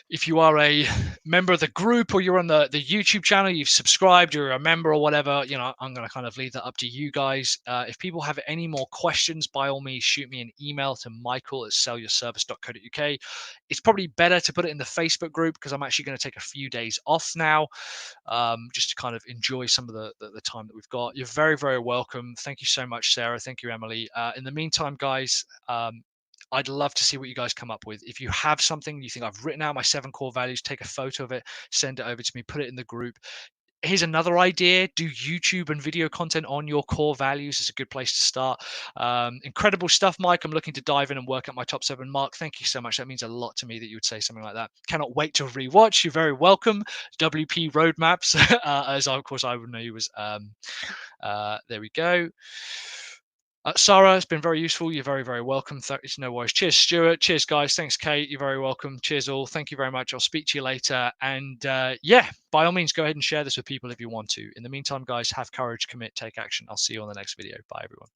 if you are a member of the group or you're on the YouTube channel, you've subscribed, you're a member or whatever, you know, I'm going to kind of leave that up to you guys. If people have any more questions, by all means, shoot me an email to michael@sellyourservice.co.uk. It's probably better to put it in the Facebook group because I'm actually going to take a few days off now, just to kind of enjoy some of the time that we've got. You're very, very welcome. Thank you so much, Sarah. Thank you, Emily. In the meantime, guys, I'd love to see what you guys come up with. If you have something you think I've written out my 7 core values, take a photo of it, send it over to me, put it in the group. Here's another idea. Do YouTube and video content on your core values. It's a good place to start. Incredible stuff, Mike. I'm looking to dive in and work at my top 7. Mark, thank you so much. That means a lot to me that you would say something like that. Cannot wait to rewatch. You're very welcome. WP Roadmaps, as of course I would know you was. There we go. Sarah, it's been very useful. You're very, very welcome. It's no worries. Cheers, Stuart. Cheers, guys. Thanks, Kate. You're very welcome. Cheers, all. Thank you very much. I'll speak to you later. And yeah, by all means, go ahead and share this with people if you want to. In the meantime, guys, have courage, commit, take action. I'll see you on the next video. Bye, everyone.